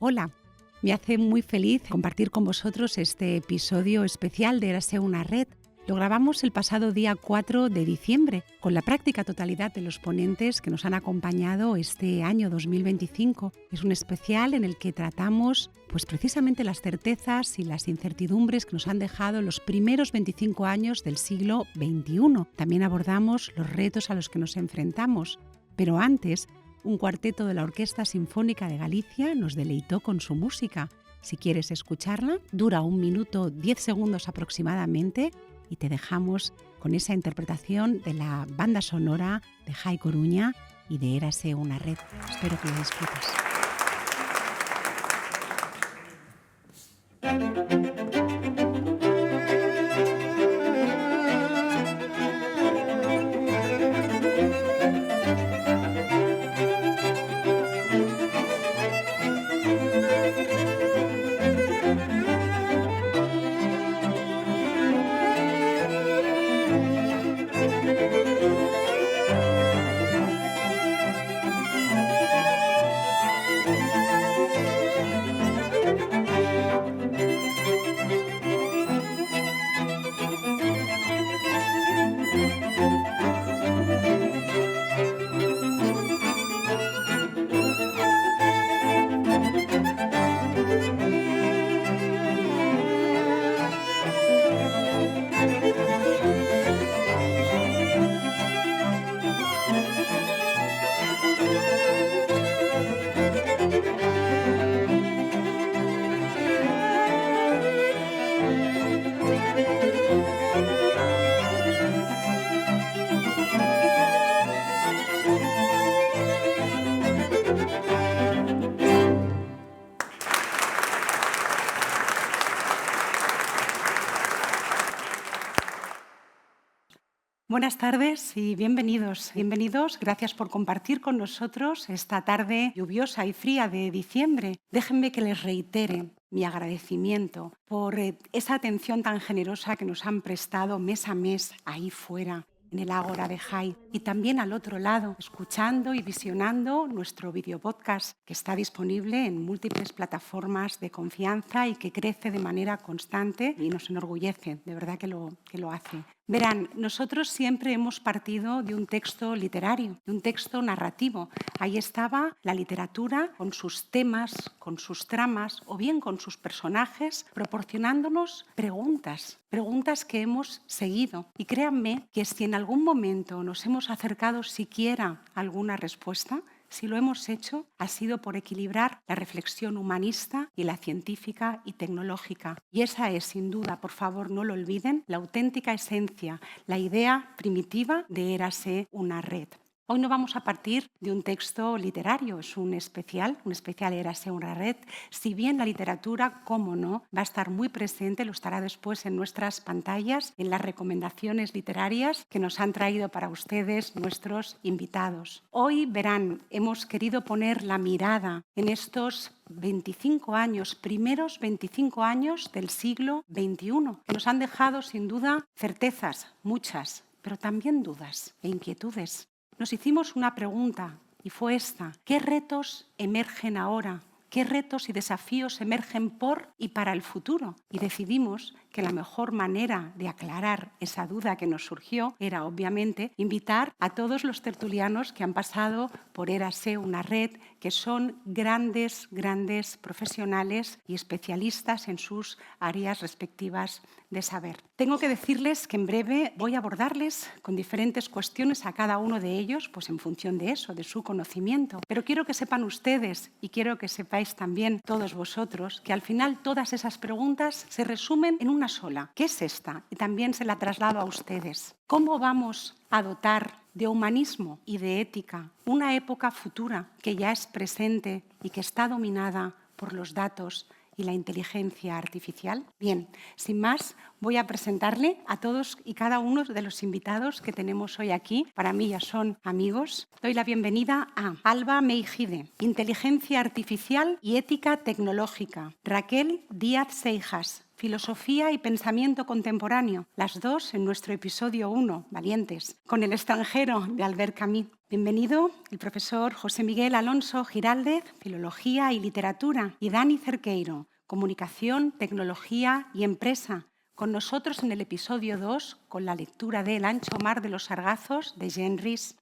Hola, me hace muy feliz compartir con vosotros este episodio especial de Érase una red. Lo grabamos el pasado día 4 de diciembre, con la práctica totalidad de los ponentes que nos han acompañado este año 2025. Es un especial en el que tratamos precisamente las certezas y las incertidumbres que nos han dejado los primeros 25 años del siglo XXI. También abordamos los retos a los que nos enfrentamos. Pero antes, un cuarteto de la Orquesta Sinfónica de Galicia nos deleitó con su música. Si quieres escucharla, dura 1 minuto 10 segundos aproximadamente y te dejamos con esa interpretación de la banda sonora de Jai Coruña y de Érase una red. Espero que lo disfrutes. Buenas tardes y bienvenidos. Gracias por compartir con nosotros esta tarde lluviosa y fría de diciembre. Déjenme que les reitere mi agradecimiento por esa atención tan generosa que nos han prestado mes a mes ahí fuera, en el Ágora de Jai, y también al otro lado, escuchando y visionando nuestro videopodcast que está disponible en múltiples plataformas de confianza y que crece de manera constante y nos enorgullece, de verdad que lo hace. Verán, nosotros siempre hemos partido de un texto literario, de un texto narrativo. Ahí estaba la literatura con sus temas, con sus tramas o bien con sus personajes, proporcionándonos preguntas que hemos seguido. Y créanme que si en algún momento nos hemos acercado siquiera a alguna respuesta, si lo hemos hecho, ha sido por equilibrar la reflexión humanista y la científica y tecnológica. Y esa es, sin duda, por favor, no lo olviden, la auténtica esencia, la idea primitiva de Érase una red. Hoy no vamos a partir de un texto literario, es un especial Érase una red. Si bien la literatura, cómo no, va a estar muy presente, lo estará después en nuestras pantallas, en las recomendaciones literarias que nos han traído para ustedes nuestros invitados. Hoy, verán, hemos querido poner la mirada en estos 25 años, primeros 25 años del siglo XXI, que nos han dejado sin duda certezas, muchas, pero también dudas e inquietudes. Nos hicimos una pregunta y fue esta: ¿qué retos emergen ahora? ¿Qué retos y desafíos emergen por y para el futuro? Y decidimos que la mejor manera de aclarar esa duda que nos surgió era, obviamente, invitar a todos los tertulianos que han pasado por Érase una red, que son grandes profesionales y especialistas en sus áreas respectivas de saber. Tengo que decirles que en breve voy a abordarles con diferentes cuestiones a cada uno de ellos, pues en función de eso, de su conocimiento. Pero quiero que sepan ustedes y quiero que sepáis también todos vosotros que al final todas esas preguntas se resumen en una sola. ¿Qué es esta? Y también se la traslado a ustedes. ¿Cómo vamos a dotar de humanismo y de ética una época futura que ya es presente y que está dominada por los datos y la inteligencia artificial? Bien, sin más, voy a presentarle a todos y cada uno de los invitados que tenemos hoy aquí. Para mí ya son amigos. Doy la bienvenida a Alba Meijide, Inteligencia Artificial y Ética Tecnológica. Raquel Díaz Seijas, Filosofía y Pensamiento Contemporáneo, las dos en nuestro episodio 1, Valientes, con el extranjero de Albert Camus. Bienvenido el profesor José Miguel Alonso Giraldez, Filología y Literatura, y Dani Cerqueiro, Comunicación, Tecnología y Empresa, con nosotros en el episodio 2 con la lectura de El ancho mar de los sargazos de Jean Rhys.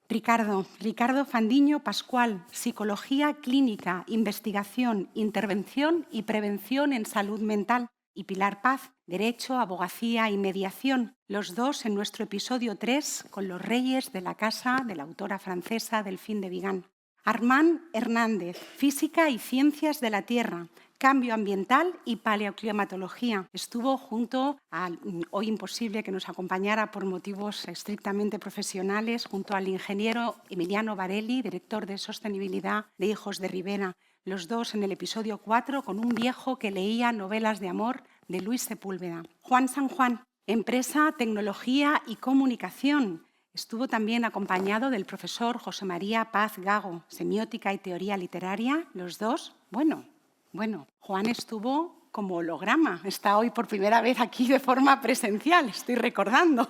Ricardo Fandiño Pascual, Psicología Clínica, Investigación, Intervención y Prevención en Salud Mental. Y Pilar Paz, Derecho, Abogacía y Mediación, los dos en nuestro episodio 3 con los reyes de la casa de la autora francesa Delphine de Vigan. Armand Hernández, Física y Ciencias de la Tierra, Cambio Ambiental y Paleoclimatología. Estuvo junto al, hoy imposible que nos acompañara por motivos estrictamente profesionales, junto al ingeniero Emiliano Varelli, director de Sostenibilidad de Hijos de Rivera. Los dos en el episodio 4 con un viejo que leía novelas de amor de Luis Sepúlveda. Juan San Juan, Empresa, Tecnología y Comunicación. Estuvo también acompañado del profesor José María Paz Gago, Semiótica y Teoría Literaria. Los dos, bueno, Juan estuvo como holograma. Está hoy por primera vez aquí de forma presencial, estoy recordando.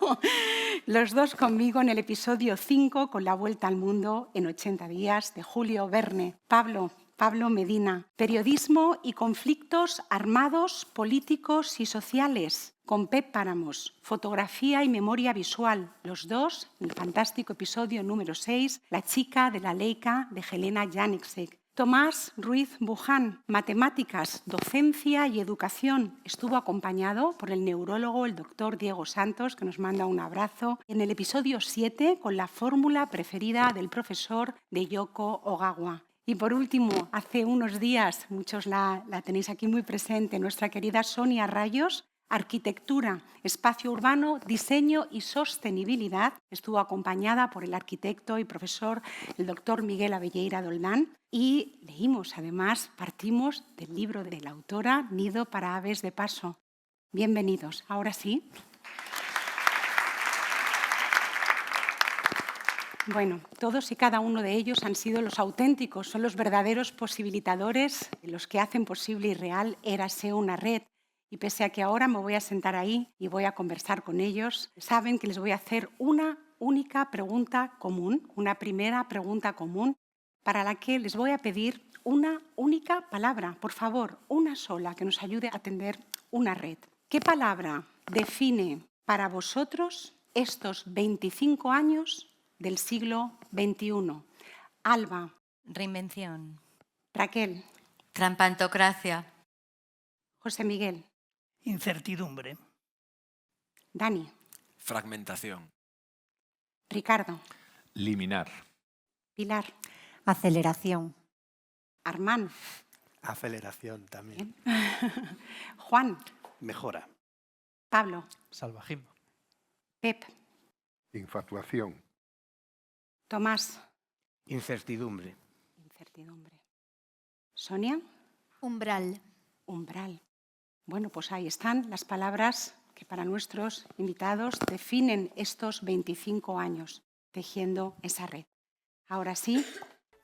Los dos conmigo en el episodio 5 con La Vuelta al Mundo en 80 días de Julio Verne. Pablo Medina, Periodismo y conflictos armados, políticos y sociales, con Pep Páramos, Fotografía y memoria visual, los dos en el fantástico episodio número 6, La chica de la Leica de Helena Janicek. Tomás Ruiz Buján, Matemáticas, Docencia y Educación. Estuvo acompañado por el neurólogo, el doctor Diego Santos, que nos manda un abrazo, en el episodio 7 con la fórmula preferida del profesor de Yoko Ogawa. Y por último, hace unos días, muchos la tenéis aquí muy presente, nuestra querida Sonia Rayos, Arquitectura, Espacio Urbano, Diseño y Sostenibilidad. Estuvo acompañada por el arquitecto y profesor, el doctor Miguel Abelleira Doldán. Y leímos, además, partimos del libro de la autora Nido para aves de paso. Bienvenidos. Ahora sí. Bueno, todos y cada uno de ellos han sido los auténticos, son los verdaderos posibilitadores, los que hacen posible y real Érase una red. Y pese a que ahora me voy a sentar ahí y voy a conversar con ellos, saben que les voy a hacer una única pregunta común, una primera pregunta común, para la que les voy a pedir una única palabra, por favor, una sola, que nos ayude a tender una red. ¿Qué palabra define para vosotros estos 25 años del siglo XXI? Alba. Reinvención. Raquel. Trampantocracia. José Miguel. Incertidumbre. Dani. Fragmentación. Ricardo. Liminar. Pilar. Aceleración. Armand. Aceleración también. Juan. Mejora. Pablo. Salvajismo. Pep. Infatuación. Tomás. Incertidumbre. Incertidumbre. Sonia. Umbral. Umbral. Bueno, pues ahí están las palabras que para nuestros invitados definen estos 25 años, tejiendo esa red. Ahora sí,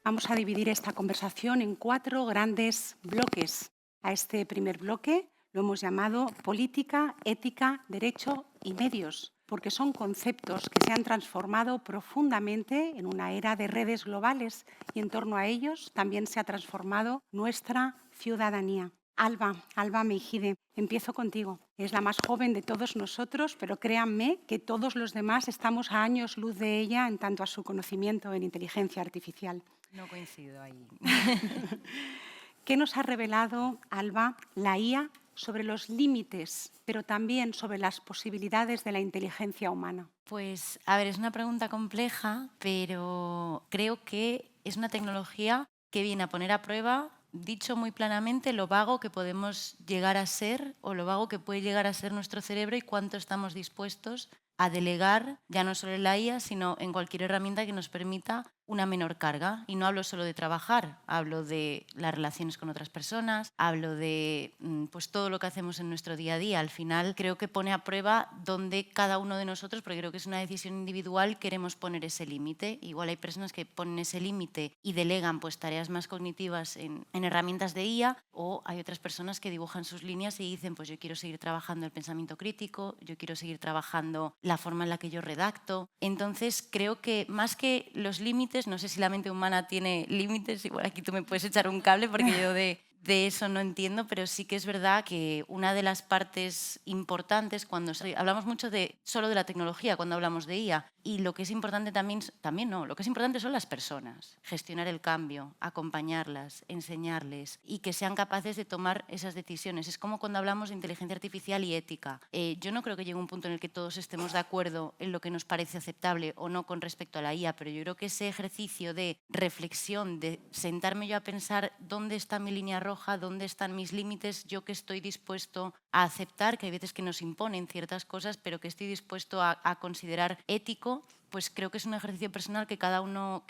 vamos a dividir esta conversación en 4 grandes bloques. A este primer bloque lo hemos llamado política, ética, derecho y medios, porque son conceptos que se han transformado profundamente en una era de redes globales y en torno a ellos también se ha transformado nuestra ciudadanía. Alba Meijide, empiezo contigo. Es la más joven de todos nosotros, pero créanme que todos los demás estamos a años luz de ella en tanto a su conocimiento en inteligencia artificial. No coincido ahí. ¿Qué nos ha revelado, Alba, la IA sobre los límites, pero también sobre las posibilidades de la inteligencia humana? Pues, a ver, es una pregunta compleja, pero creo que es una tecnología que viene a poner a prueba, dicho muy planamente, lo vago que podemos llegar a ser o lo vago que puede llegar a ser nuestro cerebro y cuánto estamos dispuestos a delegar, ya no solo en la IA, sino en cualquier herramienta que nos permita una menor carga. Y no hablo solo de trabajar, hablo de las relaciones con otras personas, hablo de pues todo lo que hacemos en nuestro día a día. Al final creo que pone a prueba dónde cada uno de nosotros, porque creo que es una decisión individual, queremos poner ese límite. Igual hay personas que ponen ese límite y delegan pues tareas más cognitivas en herramientas de IA, o hay otras personas que dibujan sus líneas y dicen pues yo quiero seguir trabajando el pensamiento crítico, yo quiero seguir trabajando la forma en la que yo redacto. Entonces creo que más que los límites, no sé si la mente humana tiene límites, igual aquí tú me puedes echar un cable porque yo de eso no entiendo, pero sí que es verdad que una de las partes importantes cuando hablamos mucho solo de la tecnología, cuando hablamos de IA, y lo que es importante también no, lo que es importante son las personas, gestionar el cambio, acompañarlas, enseñarles y que sean capaces de tomar esas decisiones. Es como cuando hablamos de inteligencia artificial y ética. Yo no creo que llegue un punto en el que todos estemos de acuerdo en lo que nos parece aceptable o no con respecto a la IA, pero yo creo que ese ejercicio de reflexión, de sentarme yo a pensar dónde está mi línea roja, dónde están mis límites, yo que estoy dispuesto a aceptar, que hay veces que nos imponen ciertas cosas, pero que estoy dispuesto a considerar ético, pues creo que es un ejercicio personal que cada uno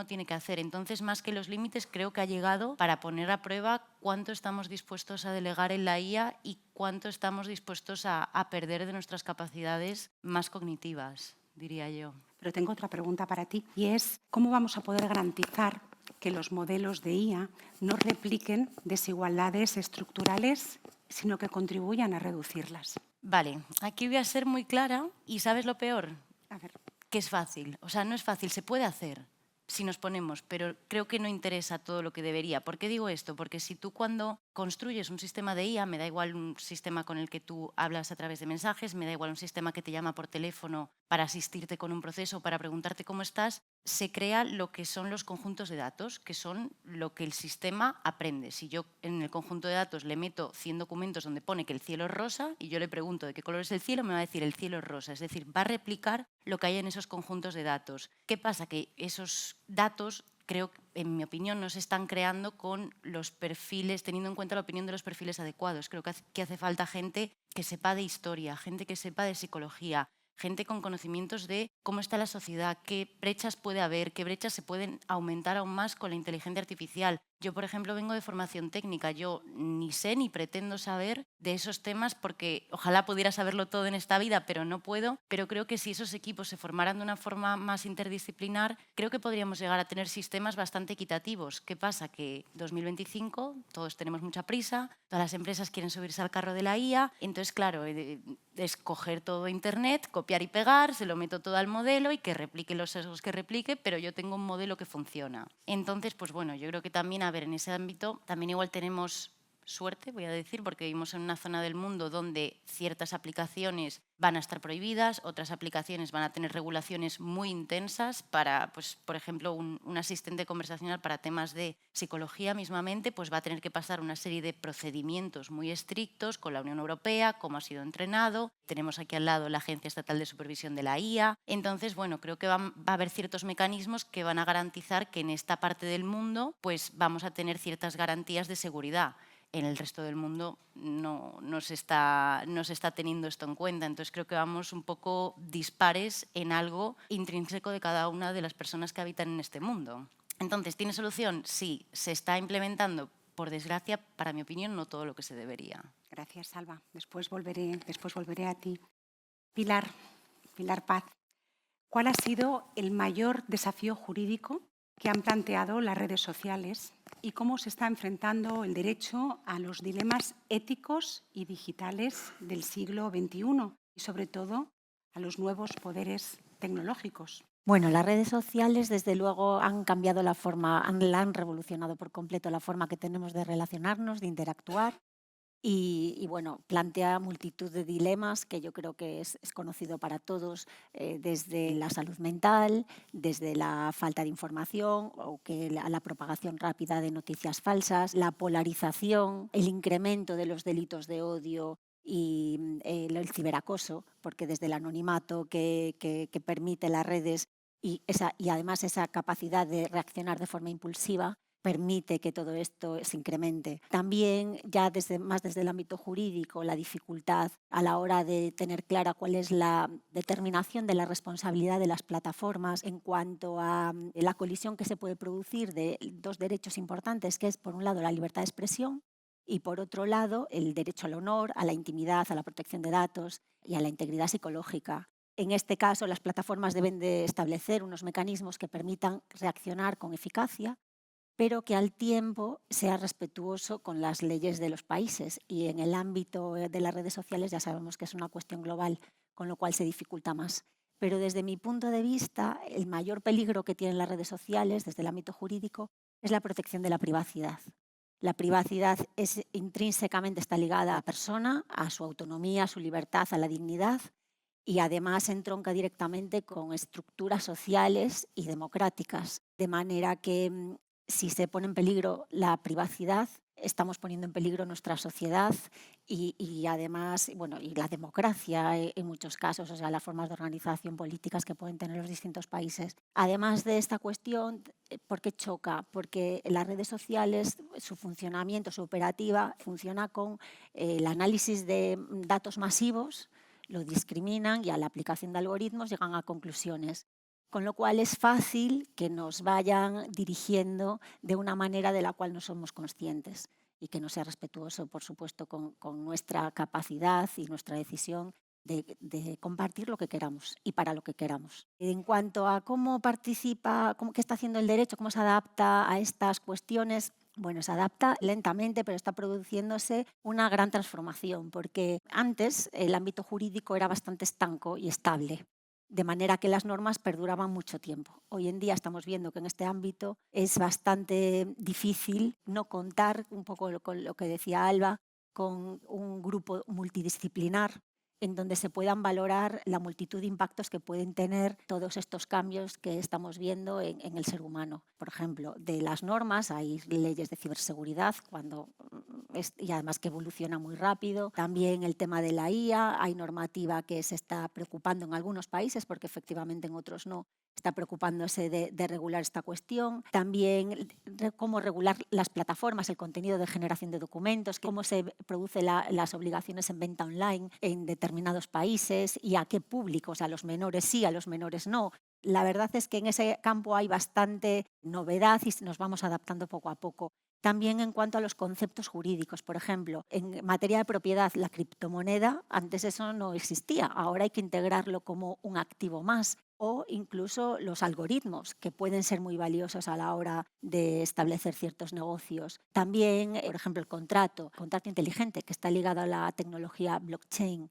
tiene que hacer. Entonces, más que los límites, creo que ha llegado para poner a prueba cuánto estamos dispuestos a delegar en la IA y cuánto estamos dispuestos a perder de nuestras capacidades más cognitivas, diría yo. Pero tengo otra pregunta para ti, y es ¿cómo vamos a poder garantizar que los modelos de IA no repliquen desigualdades estructurales, sino que contribuyan a reducirlas? Vale, aquí voy a ser muy clara y ¿sabes lo peor? A ver. Que es fácil. O sea, no es fácil, se puede hacer si nos ponemos, pero creo que no interesa todo lo que debería. ¿Por qué digo esto? Porque si tú cuando construyes un sistema de IA, me da igual un sistema con el que tú hablas a través de mensajes, me da igual un sistema que te llama por teléfono para asistirte con un proceso, para preguntarte cómo estás, se crea lo que son los conjuntos de datos, que son lo que el sistema aprende. Si yo en el conjunto de datos le meto 100 documentos donde pone que el cielo es rosa y yo le pregunto de qué color es el cielo, me va a decir el cielo es rosa. Es decir, va a replicar lo que hay en esos conjuntos de datos. ¿Qué pasa? Que esos datos, creo, en mi opinión, no se están creando con los perfiles, teniendo en cuenta la opinión de los perfiles adecuados. Creo que hace falta gente que sepa de historia, gente que sepa de psicología, gente con conocimientos de cómo está la sociedad, qué brechas puede haber, qué brechas se pueden aumentar aún más con la inteligencia artificial. Yo, por ejemplo, vengo de formación técnica. Yo ni sé ni pretendo saber de esos temas porque ojalá pudiera saberlo todo en esta vida, pero no puedo. Pero creo que si esos equipos se formaran de una forma más interdisciplinar, creo que podríamos llegar a tener sistemas bastante equitativos. ¿Qué pasa? Que 2025, todos tenemos mucha prisa, todas las empresas quieren subirse al carro de la IA. Entonces, claro, es coger todo Internet, copiar y pegar, se lo meto todo al modelo y que replique los sesgos que replique, pero yo tengo un modelo que funciona. Entonces, pues bueno, yo creo que también, a ver, en ese ámbito también igual tenemos suerte, voy a decir, porque vivimos en una zona del mundo donde ciertas aplicaciones van a estar prohibidas, otras aplicaciones van a tener regulaciones muy intensas para, pues, por ejemplo, un asistente conversacional para temas de psicología mismamente, pues va a tener que pasar una serie de procedimientos muy estrictos con la Unión Europea, cómo ha sido entrenado. Tenemos aquí al lado la Agencia Estatal de Supervisión de la IA. Entonces, bueno, creo que va a haber ciertos mecanismos que van a garantizar que en esta parte del mundo pues vamos a tener ciertas garantías de seguridad. En el resto del mundo no se está teniendo esto en cuenta. Entonces creo que vamos un poco dispares en algo intrínseco de cada una de las personas que habitan en este mundo. Entonces, ¿tiene solución? Sí. ¿Se está implementando? Por desgracia, para mi opinión, no todo lo que se debería. Gracias, Salva. Después volveré a ti. Pilar Paz, ¿cuál ha sido el mayor desafío jurídico que han planteado las redes sociales y cómo se está enfrentando el derecho a los dilemas éticos y digitales del siglo XXI y, sobre todo, a los nuevos poderes tecnológicos? Bueno, las redes sociales, desde luego, han cambiado la forma, han revolucionado por completo la forma que tenemos de relacionarnos, de interactuar. Y bueno, plantea multitud de dilemas que yo creo que es conocido para todos, desde la salud mental, desde la falta de información o que la propagación rápida de noticias falsas, la polarización, el incremento de los delitos de odio y el ciberacoso, porque desde el anonimato que permite las redes y además esa capacidad de reaccionar de forma impulsiva, permite que todo esto se incremente. También ya más desde el ámbito jurídico, la dificultad a la hora de tener clara cuál es la determinación de la responsabilidad de las plataformas en cuanto a la colisión que se puede producir de dos derechos importantes, que es por un lado la libertad de expresión y por otro lado el derecho al honor, a la intimidad, a la protección de datos y a la integridad psicológica. En este caso, las plataformas deben de establecer unos mecanismos que permitan reaccionar con eficacia, pero que al tiempo sea respetuoso con las leyes de los países. Y en el ámbito de las redes sociales ya sabemos que es una cuestión global, con lo cual se dificulta más. Pero desde mi punto de vista, el mayor peligro que tienen las redes sociales desde el ámbito jurídico es la protección de la privacidad. La privacidad intrínsecamente está ligada a la persona, a su autonomía, a su libertad, a la dignidad, y además entronca directamente con estructuras sociales y democráticas, de manera que si se pone en peligro la privacidad, estamos poniendo en peligro nuestra sociedad y además, bueno, y la democracia en muchos casos, o sea, las formas de organización políticas que pueden tener los distintos países. Además de esta cuestión, ¿por qué choca? Porque las redes sociales, su funcionamiento, su operativa, funciona con el análisis de datos masivos, lo discriminan y a la aplicación de algoritmos llegan a conclusiones. Con lo cual es fácil que nos vayan dirigiendo de una manera de la cual no somos conscientes y que no sea respetuoso, por supuesto, con nuestra capacidad y nuestra decisión de compartir lo que queramos y para lo que queramos. En cuanto a cómo participa, qué está haciendo el derecho, cómo se adapta a estas cuestiones, bueno, se adapta lentamente, pero está produciéndose una gran transformación, porque antes el ámbito jurídico era bastante estanco y estable, de manera que las normas perduraban mucho tiempo. Hoy en día estamos viendo que en este ámbito es bastante difícil no contar, un poco con lo que decía Alba, con un grupo multidisciplinar en donde se puedan valorar la multitud de impactos que pueden tener todos estos cambios que estamos viendo en el ser humano. Por ejemplo, de las normas hay leyes de ciberseguridad y además que evoluciona muy rápido. También el tema de la IA, hay normativa que se está preocupando en algunos países porque efectivamente en otros no, está preocupándose de regular esta cuestión. También cómo regular las plataformas, el contenido de generación de documentos, cómo se producen las obligaciones en venta online en determinados países y a qué públicos, a los menores sí, a los menores no. La verdad es que en ese campo hay bastante novedad y nos vamos adaptando poco a poco. También en cuanto a los conceptos jurídicos, por ejemplo, en materia de propiedad, la criptomoneda, antes eso no existía, ahora hay que integrarlo como un activo más, o incluso los algoritmos, que pueden ser muy valiosos a la hora de establecer ciertos negocios. También, por ejemplo, el contrato inteligente, que está ligado a la tecnología blockchain.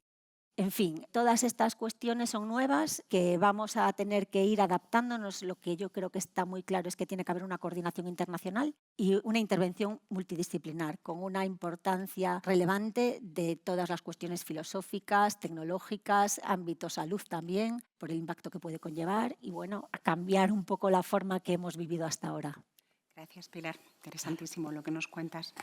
En fin, todas estas cuestiones son nuevas que vamos a tener que ir adaptándonos. Lo que yo creo que está muy claro es que tiene que haber una coordinación internacional y una intervención multidisciplinar con una importancia relevante de todas las cuestiones filosóficas, tecnológicas, ámbito salud también, por el impacto que puede conllevar y bueno, a cambiar un poco la forma que hemos vivido hasta ahora. Gracias, Pilar. Interesantísimo lo que nos cuentas.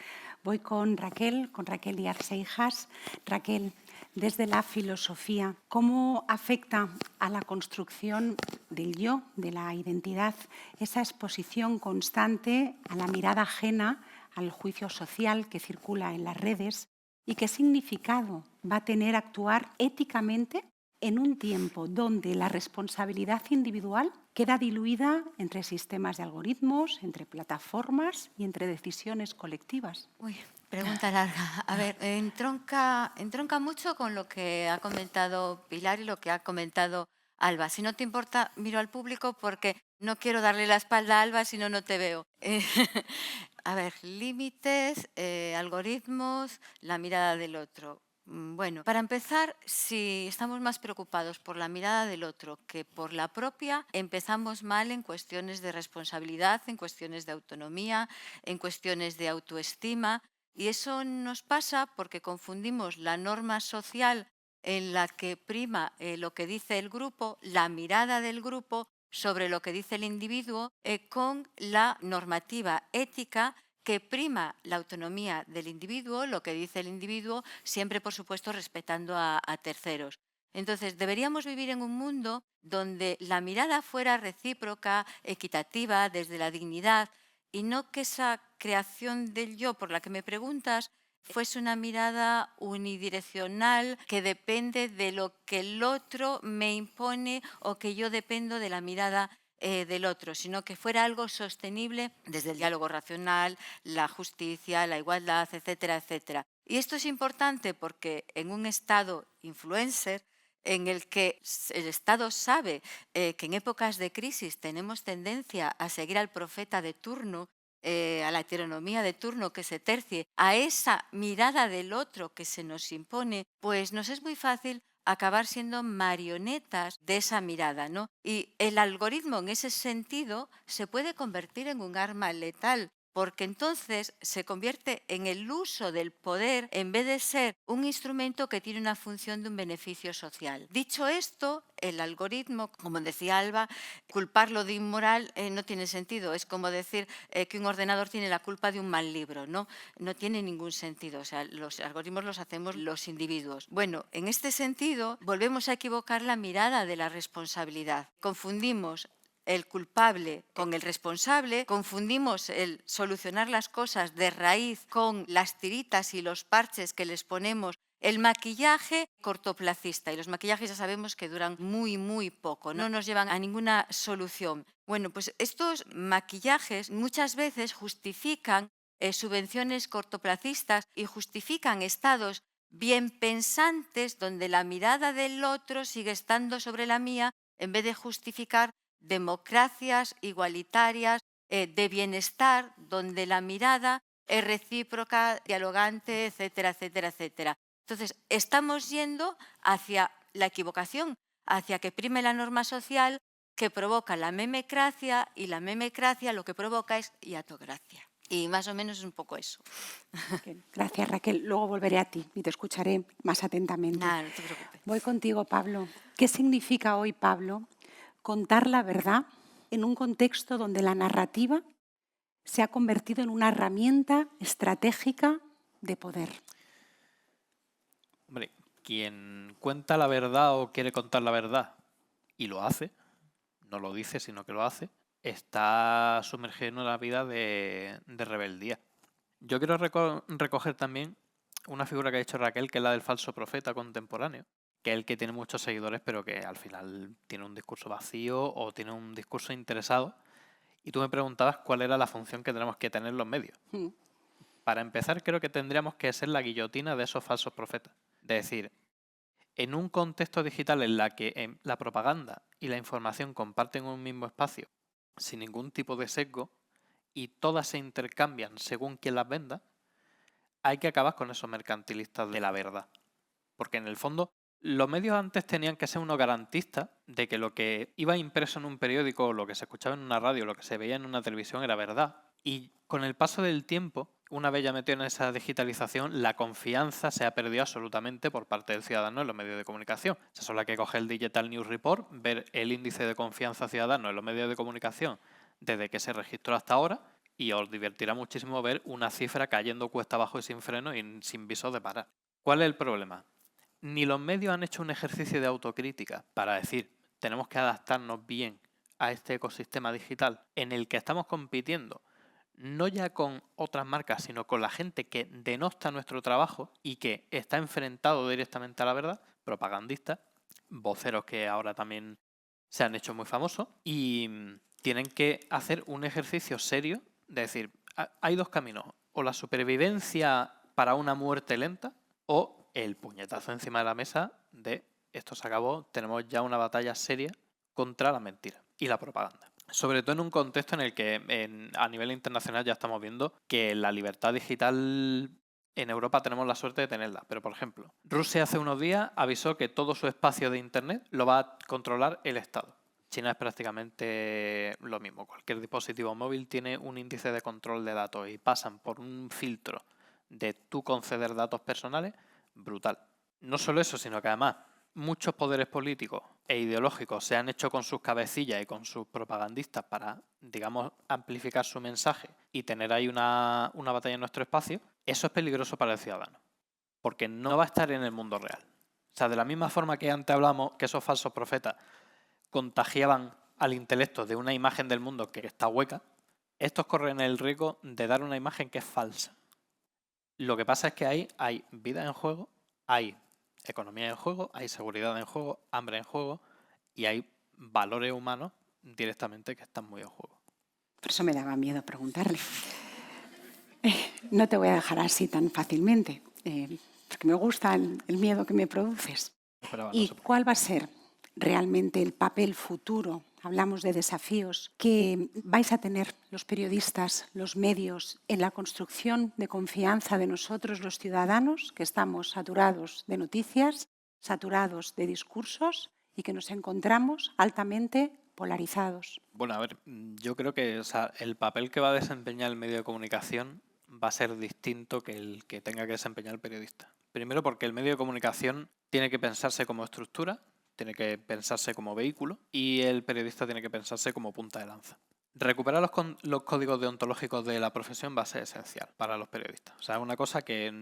Voy con Raquel Díaz Seijas. Raquel, desde la filosofía, ¿cómo afecta a la construcción del yo, de la identidad, esa exposición constante a la mirada ajena, al juicio social que circula en las redes? ¿Y qué significado va a tener actuar éticamente en un tiempo donde la responsabilidad individual queda diluida entre sistemas de algoritmos, entre plataformas y entre decisiones colectivas? Uy, pregunta larga. A ver, entronca mucho con lo que ha comentado Pilar y lo que ha comentado Alba. Si no te importa, miro al público porque no quiero darle la espalda a Alba, si no, no te veo. A ver, límites, algoritmos, la mirada del otro. Bueno, para empezar, si estamos más preocupados por la mirada del otro que por la propia, empezamos mal en cuestiones de responsabilidad, en cuestiones de autonomía, en cuestiones de autoestima. Y eso nos pasa porque confundimos la norma social en la que prima lo que dice el grupo, la mirada del grupo sobre lo que dice el individuo, con la normativa ética que prima la autonomía del individuo, lo que dice el individuo, siempre, por supuesto, respetando a terceros. Entonces, deberíamos vivir en un mundo donde la mirada fuera recíproca, equitativa, desde la dignidad, y no que esa creación del yo por la que me preguntas fuese una mirada unidireccional que depende de lo que el otro me impone o que yo dependo de la mirada del otro, sino que fuera algo sostenible desde el diálogo racional, la justicia, la igualdad, etcétera, etcétera. Y esto es importante porque en un estado influencer, en el que el Estado sabe que en épocas de crisis tenemos tendencia a seguir al profeta de turno, a la heteronomía de turno que se tercie, a esa mirada del otro que se nos impone, pues nos es muy fácil acabar siendo marionetas de esa mirada, ¿no? Y el algoritmo en ese sentido se puede convertir en un arma letal, porque entonces se convierte en el uso del poder en vez de ser un instrumento que tiene una función de un beneficio social. Dicho esto, el algoritmo, como decía Alba, culparlo de inmoral no tiene sentido. Es como decir que un ordenador tiene la culpa de un mal libro, ¿no? No tiene ningún sentido. O sea, los algoritmos los hacemos los individuos. Bueno, en este sentido, volvemos a equivocar la mirada de la responsabilidad. Confundimos el culpable con el responsable, confundimos el solucionar las cosas de raíz con las tiritas y los parches que les ponemos, el maquillaje cortoplacista. Y los maquillajes ya sabemos que duran muy, muy poco, no nos llevan a ninguna solución. Bueno, pues estos maquillajes muchas veces justifican subvenciones cortoplacistas y justifican estados bien pensantes donde la mirada del otro sigue estando sobre la mía en vez de justificar democracias igualitarias de bienestar, donde la mirada es recíproca, dialogante, etcétera, etcétera, etcétera. Entonces, estamos yendo hacia la equivocación, hacia que prime la norma social que provoca la memecracia, y la memecracia lo que provoca es hiatocracia. Y más o menos es un poco eso. Gracias, Raquel. Luego volveré a ti y te escucharé más atentamente. Nada, no te preocupes. Voy contigo, Pablo. ¿Qué significa hoy, Pablo, contar la verdad en un contexto donde la narrativa se ha convertido en una herramienta estratégica de poder? Hombre, quien cuenta la verdad o quiere contar la verdad y lo hace, no lo dice, sino que lo hace, está sumergido en una vida de rebeldía. Yo quiero recoger también una figura que ha dicho Raquel, que es la del falso profeta contemporáneo, que es el que tiene muchos seguidores, pero que al final tiene un discurso vacío o tiene un discurso interesado. Y tú me preguntabas cuál era la función que tenemos que tener los medios. Para empezar, creo que tendríamos que ser la guillotina de esos falsos profetas. Es decir, en un contexto digital en la que la propaganda y la información comparten un mismo espacio sin ningún tipo de sesgo y todas se intercambian según quien las venda, hay que acabar con esos mercantilistas de la verdad. Porque en el fondo los medios antes tenían que ser unos garantistas de que lo que iba impreso en un periódico, lo que se escuchaba en una radio, lo que se veía en una televisión era verdad. Y con el paso del tiempo, una vez ya metido en esa digitalización, la confianza se ha perdido absolutamente por parte del ciudadano en los medios de comunicación. O sea, solo hay que coger el Digital News Report, ver el índice de confianza ciudadano en los medios de comunicación desde que se registró hasta ahora, y os divertirá muchísimo ver una cifra cayendo cuesta abajo y sin freno y sin viso de parar. ¿Cuál es el problema? Ni los medios han hecho un ejercicio de autocrítica para decir, tenemos que adaptarnos bien a este ecosistema digital en el que estamos compitiendo, no ya con otras marcas, sino con la gente que denosta nuestro trabajo y que está enfrentado directamente a la verdad, propagandistas, voceros que ahora también se han hecho muy famosos, y tienen que hacer un ejercicio serio de decir, hay dos caminos, o la supervivencia para una muerte lenta, o el puñetazo encima de la mesa de esto se acabó, tenemos ya una batalla seria contra la mentira y la propaganda. Sobre todo en un contexto en el que a nivel internacional ya estamos viendo que la libertad digital en Europa tenemos la suerte de tenerla. Pero, por ejemplo, Rusia hace unos días avisó que todo su espacio de Internet lo va a controlar el Estado. China es prácticamente lo mismo. Cualquier dispositivo móvil tiene un índice de control de datos y pasan por un filtro de tú conceder datos personales brutal. No solo eso, sino que además muchos poderes políticos e ideológicos se han hecho con sus cabecillas y con sus propagandistas para, digamos, amplificar su mensaje y tener ahí una batalla en nuestro espacio. Eso es peligroso para el ciudadano, porque no va a estar en el mundo real. O sea, de la misma forma que antes hablamos que esos falsos profetas contagiaban al intelecto de una imagen del mundo que está hueca, Estos corren el riesgo de dar una imagen que es falsa. Lo que pasa es que ahí hay vida en juego, hay economía en juego, hay seguridad en juego, hambre en juego y hay valores humanos directamente que están muy en juego. Por eso me daba miedo preguntarle. No te voy a dejar así tan fácilmente, porque me gusta el miedo que me produces. Pero bueno, ¿Y cuál va a ser realmente el papel futuro? Hablamos de desafíos que vais a tener los periodistas, los medios, en la construcción de confianza de nosotros, los ciudadanos, que estamos saturados de noticias, saturados de discursos y que nos encontramos altamente polarizados. Bueno, a ver, yo creo que el papel que va a desempeñar el medio de comunicación va a ser distinto que el que tenga que desempeñar el periodista. Primero porque el medio de comunicación tiene que pensarse como estructura, tiene que pensarse como vehículo y el periodista tiene que pensarse como punta de lanza. Recuperar los códigos deontológicos de la profesión va a ser esencial para los periodistas. O sea, es una cosa que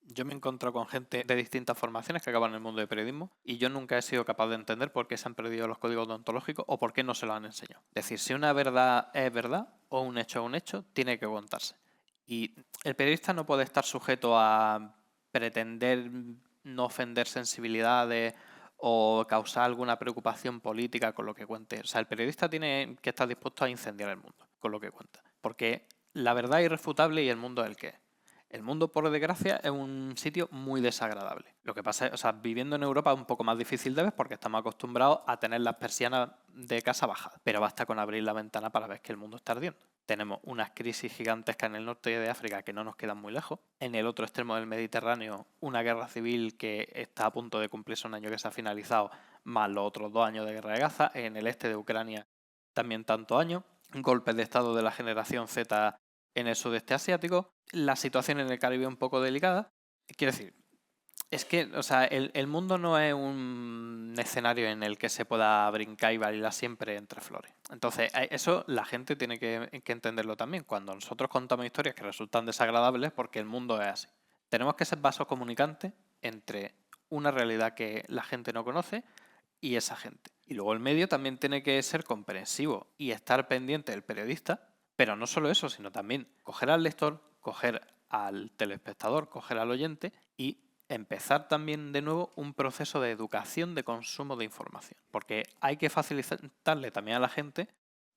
yo me he encontrado con gente de distintas formaciones que acaban en el mundo del periodismo y yo nunca he sido capaz de entender por qué se han perdido los códigos deontológicos o por qué no se los han enseñado. Es decir, si una verdad es verdad o un hecho es un hecho, tiene que contarse. Y el periodista no puede estar sujeto a pretender no ofender sensibilidades o causar alguna preocupación política con lo que cuente. O sea, el periodista tiene que estar dispuesto a incendiar el mundo con lo que cuenta. Porque la verdad es irrefutable y el mundo es el que es. El mundo, por desgracia, es un sitio muy desagradable. Lo que pasa es, o sea, viviendo en Europa es un poco más difícil de ver porque estamos acostumbrados a tener las persianas de casa bajadas. Pero basta con abrir la ventana para ver que el mundo está ardiendo. Tenemos unas crisis gigantescas en el norte de África que no nos quedan muy lejos. En el otro extremo del Mediterráneo, una guerra civil que está a punto de cumplirse un año que se ha finalizado, más los otros 2 años de guerra de Gaza. En el este de Ucrania también tantos años. Golpes de estado de la generación Z en el sudeste asiático. La situación en el Caribe es un poco delicada. Quiero decir, es que, o sea, el mundo no es un escenario en el que se pueda brincar y bailar siempre entre flores. Entonces, eso la gente tiene que entenderlo también. Cuando nosotros contamos historias que resultan desagradables, porque el mundo es así. Tenemos que ser vasos comunicantes entre una realidad que la gente no conoce y esa gente. Y luego el medio también tiene que ser comprensivo y estar pendiente del periodista, pero no solo eso, sino también coger al lector, coger al telespectador, coger al oyente y empezar también de nuevo un proceso de educación de consumo de información. Porque hay que facilitarle también a la gente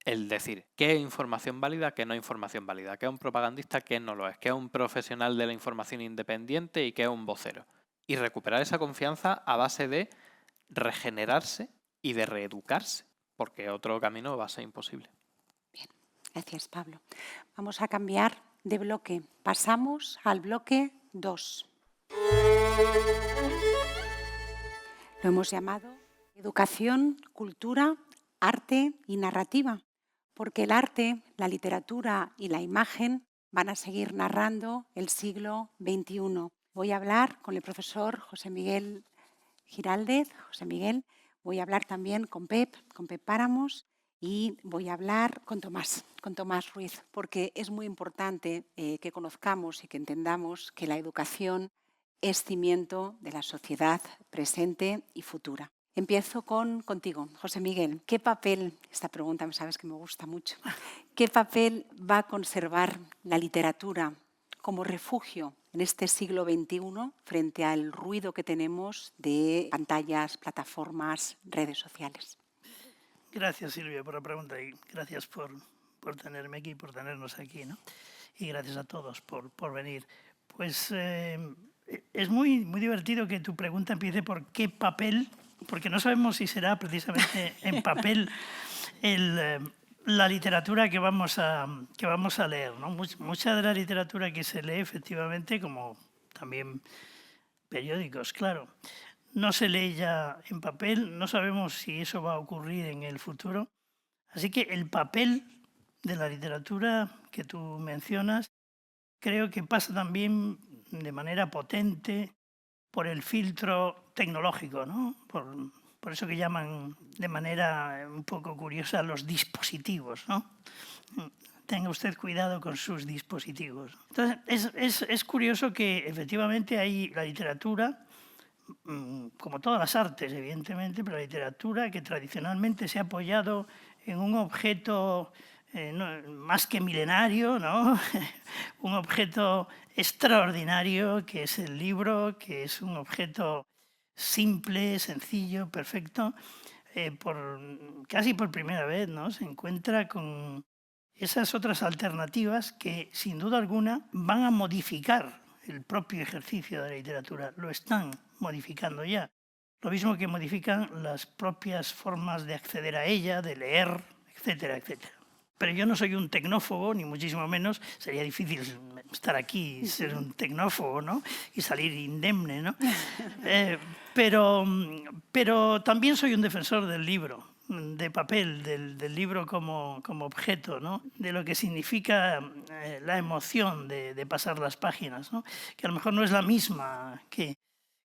el decir qué es información válida, qué no es información válida, qué es un propagandista, qué no lo es, qué es un profesional de la información independiente y qué es un vocero. Y recuperar esa confianza a base de regenerarse y de reeducarse, porque otro camino va a ser imposible. Bien, gracias, Pablo. Vamos a cambiar de bloque. Pasamos al bloque 2. Lo hemos llamado educación, cultura, arte y narrativa, porque el arte, la literatura y la imagen van a seguir narrando el siglo XXI. Voy a hablar con el profesor José Miguel Giraldez. José Miguel, voy a hablar también con Pep Páramos y voy a hablar con Tomás Ruiz, porque es muy importante que conozcamos y que entendamos que la educación es cimiento de la sociedad presente y futura. Empiezo contigo, José Miguel. ¿Qué papel, esta pregunta sabes que me gusta mucho, qué papel va a conservar la literatura como refugio en este siglo XXI frente al ruido que tenemos de pantallas, plataformas, redes sociales? Gracias, Silvia, por la pregunta y gracias por tenerme aquí, por tenernos aquí, ¿no? Y gracias a todos por venir. Pues es muy divertido que tu pregunta empiece por qué papel, porque no sabemos si será precisamente en papel la literatura que vamos a leer, ¿no? Mucha de la literatura que se lee, efectivamente, como también periódicos, claro, no se lee ya en papel, no sabemos si eso va a ocurrir en el futuro. Así que el papel de la literatura que tú mencionas creo que pasa también de manera potente por el filtro tecnológico, ¿no? Por eso que llaman de manera un poco curiosa los dispositivos, ¿no? Tenga usted cuidado con sus dispositivos. Entonces, es curioso que efectivamente hay la literatura, como todas las artes, evidentemente, pero la literatura que tradicionalmente se ha apoyado en un objeto más que milenario, ¿no? Un objeto extraordinario que es el libro, que es un objeto simple, sencillo, perfecto. Casi por primera vez, ¿no? Se encuentra con esas otras alternativas que, sin duda alguna, van a modificar el propio ejercicio de la literatura. Lo están modificando ya. Lo mismo que modifican las propias formas de acceder a ella, de leer, etcétera, etcétera. Pero yo no soy un tecnófobo, ni muchísimo menos. Sería difícil estar aquí y ser un tecnófobo, ¿no? Y salir indemne, ¿no? Pero también soy un defensor del libro, de papel, del libro como objeto, ¿no? De lo que significa la emoción de pasar las páginas, ¿no? Que a lo mejor no es la misma que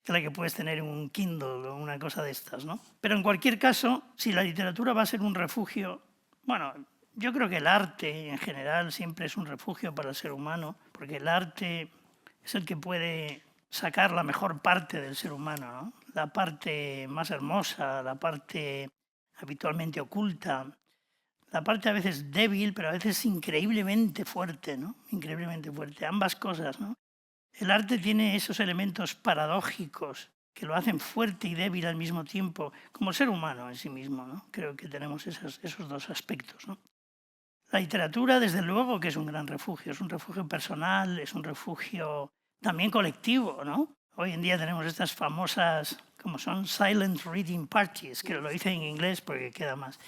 la que puedes tener en un Kindle o una cosa de estas, ¿no? Pero en cualquier caso, si la literatura va a ser un refugio, bueno, yo creo que el arte en general siempre es un refugio para el ser humano, porque el arte es el que puede sacar la mejor parte del ser humano, ¿no? La parte más hermosa, la parte habitualmente oculta, la parte a veces débil, pero a veces increíblemente fuerte, ¿no? Increíblemente fuerte, ambas cosas, ¿no? El arte tiene esos elementos paradójicos que lo hacen fuerte y débil al mismo tiempo, como el ser humano en sí mismo, ¿no? Creo que tenemos esos dos aspectos, ¿no? La literatura, desde luego, que es un gran refugio. Es un refugio personal, es un refugio también colectivo, ¿no? Hoy en día tenemos estas famosas, como son silent reading parties, que lo hice en inglés porque queda más,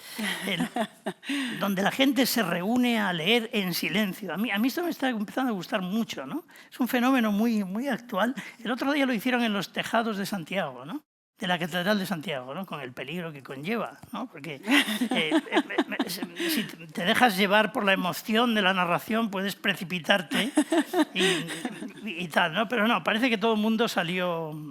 donde la gente se reúne a leer en silencio. A mí esto me está empezando a gustar mucho, ¿no? Es un fenómeno muy, muy actual. El otro día lo hicieron en los tejados de Santiago, ¿no? De la Catedral de Santiago, ¿no? Con el peligro que conlleva, ¿no? Porque si te dejas llevar por la emoción de la narración puedes precipitarte y tal, ¿no? Pero no, parece que todo el mundo salió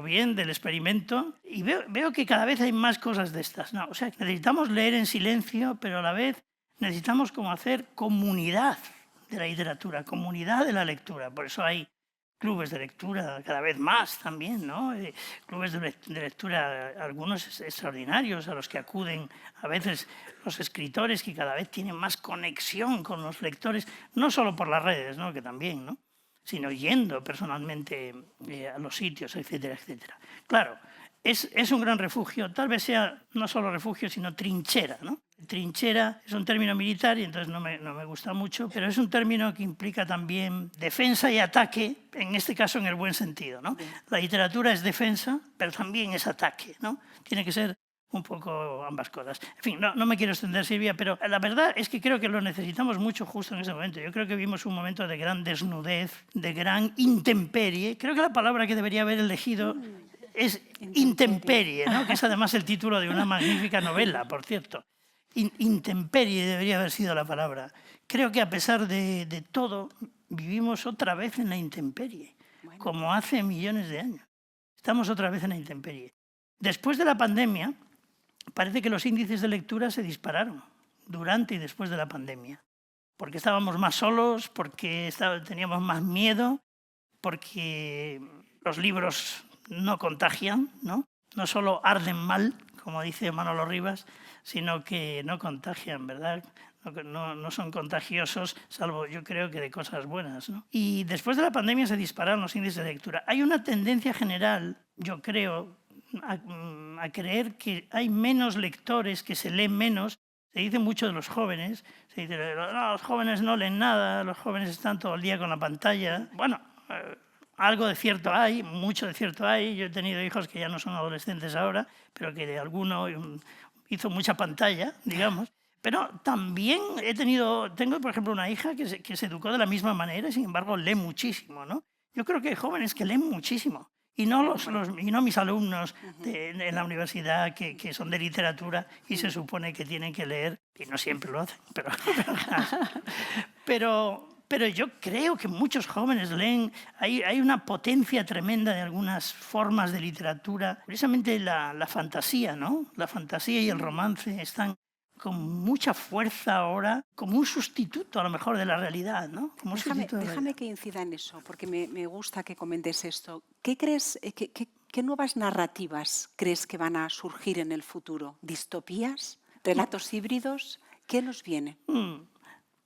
bien del experimento y veo que cada vez hay más cosas de estas, ¿no? O sea, necesitamos leer en silencio, pero a la vez necesitamos como hacer comunidad de la literatura, comunidad de la lectura. Por eso hay clubes de lectura cada vez más también, ¿no? Clubes de lectura, algunos extraordinarios, a los que acuden a veces los escritores que cada vez tienen más conexión con los lectores, no solo por las redes, ¿no? Que también, ¿no? Sino yendo personalmente a los sitios, etcétera, etcétera. Claro, es un gran refugio, tal vez sea no solo refugio, sino trinchera, ¿no? Trinchera es un término militar y entonces no me gusta mucho, pero es un término que implica también defensa y ataque, en este caso en el buen sentido, ¿no? La literatura es defensa, pero también es ataque, ¿no? Tiene que ser un poco ambas cosas. En fin, no me quiero extender, Silvia, pero la verdad es que creo que lo necesitamos mucho justo en ese momento. Yo creo que vivimos un momento de gran desnudez, de gran intemperie. Creo que la palabra que debería haber elegido es intemperie, ¿no? Que es además el título de una magnífica novela, por cierto. Intemperie debería haber sido la palabra. Creo que a pesar de todo, vivimos otra vez en la intemperie, como hace millones de años. Estamos otra vez en la intemperie. Después de la pandemia, parece que los índices de lectura se dispararon durante y después de la pandemia. Porque estábamos más solos, porque teníamos más miedo, porque los libros no contagian, ¿no? No solo arden mal, como dice Manolo Rivas, sino que no contagian, ¿verdad? No son contagiosos, salvo yo creo que de cosas buenas, ¿no? Y después de la pandemia se dispararon los índices de lectura. Hay una tendencia general, yo creo, a creer que hay menos lectores, que se leen menos. Se dice mucho de los jóvenes, se dice, no, los jóvenes no leen nada, los jóvenes están todo el día con la pantalla. Bueno, algo de cierto hay, mucho de cierto hay. Yo he tenido hijos que ya no son adolescentes ahora, pero que de alguno hizo mucha pantalla, digamos. Pero también tengo, por ejemplo, una hija que se educó de la misma manera y, sin embargo, lee muchísimo, ¿no? Yo creo que hay jóvenes que leen muchísimo. Y no mis alumnos en la universidad que son de literatura y se supone que tienen que leer, y no siempre lo hacen, pero yo creo que muchos jóvenes leen. Hay una potencia tremenda de algunas formas de literatura. Precisamente la fantasía, ¿no? La fantasía y el romance están con mucha fuerza ahora, como un sustituto a lo mejor de la realidad, ¿no? Déjame que incida en eso, porque me gusta que comentes esto. ¿Qué crees, qué nuevas narrativas crees que van a surgir en el futuro? ¿Distopías? ¿Relatos híbridos? ¿Qué nos viene?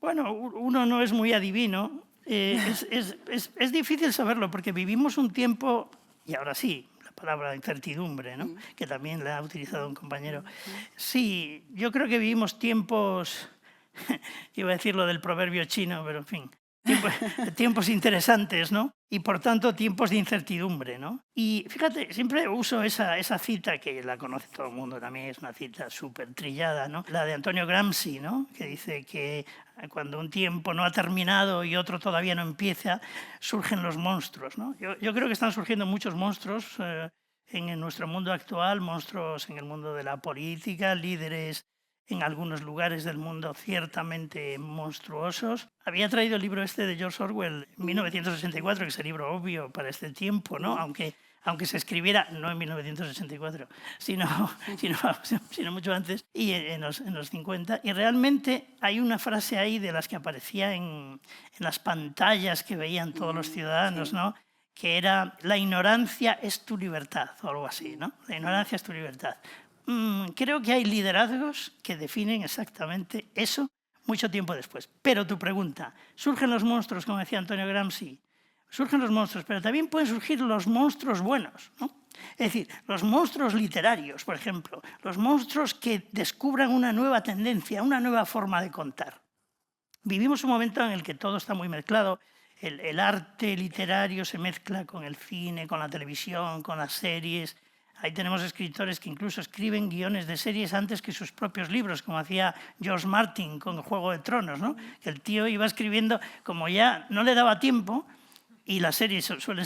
Bueno, uno no es muy adivino. Es difícil saberlo porque vivimos un tiempo, y ahora sí, la palabra incertidumbre, ¿no? Que también la ha utilizado un compañero. Sí, yo creo que vivimos tiempos, iba a decir lo del proverbio chino, pero en fin, tiempos interesantes, ¿no? Y por tanto tiempos de incertidumbre, ¿no? Y fíjate, siempre uso esa cita que la conoce todo el mundo también, es una cita súper trillada, ¿no? La de Antonio Gramsci, ¿no? Que dice que cuando un tiempo no ha terminado y otro todavía no empieza, surgen los monstruos, ¿no? Yo creo que están surgiendo muchos monstruos en nuestro mundo actual, monstruos en el mundo de la política, líderes en algunos lugares del mundo ciertamente monstruosos. Había traído el libro este de George Orwell, 1984, que es el libro obvio para este tiempo, ¿no? Aunque se escribiera, no en 1964, sino mucho antes, y en los 50. Y realmente hay una frase ahí de las que aparecía en las pantallas que veían todos los ciudadanos, ¿no? Que era: la ignorancia es tu libertad, o algo así, ¿no? La ignorancia es tu libertad. Creo que hay liderazgos que definen exactamente eso mucho tiempo después. Pero tu pregunta, ¿surgen los monstruos, como decía Antonio Gramsci? Surgen los monstruos, pero también pueden surgir los monstruos buenos, ¿no? Es decir, los monstruos literarios, por ejemplo, los monstruos que descubran una nueva tendencia, una nueva forma de contar. Vivimos un momento en el que todo está muy mezclado. El arte literario se mezcla con el cine, con la televisión, con las series. Ahí tenemos escritores que incluso escriben guiones de series antes que sus propios libros, como hacía George Martin con Juego de Tronos, ¿no? Que el tío iba escribiendo, como ya no le daba tiempo, y las series suelen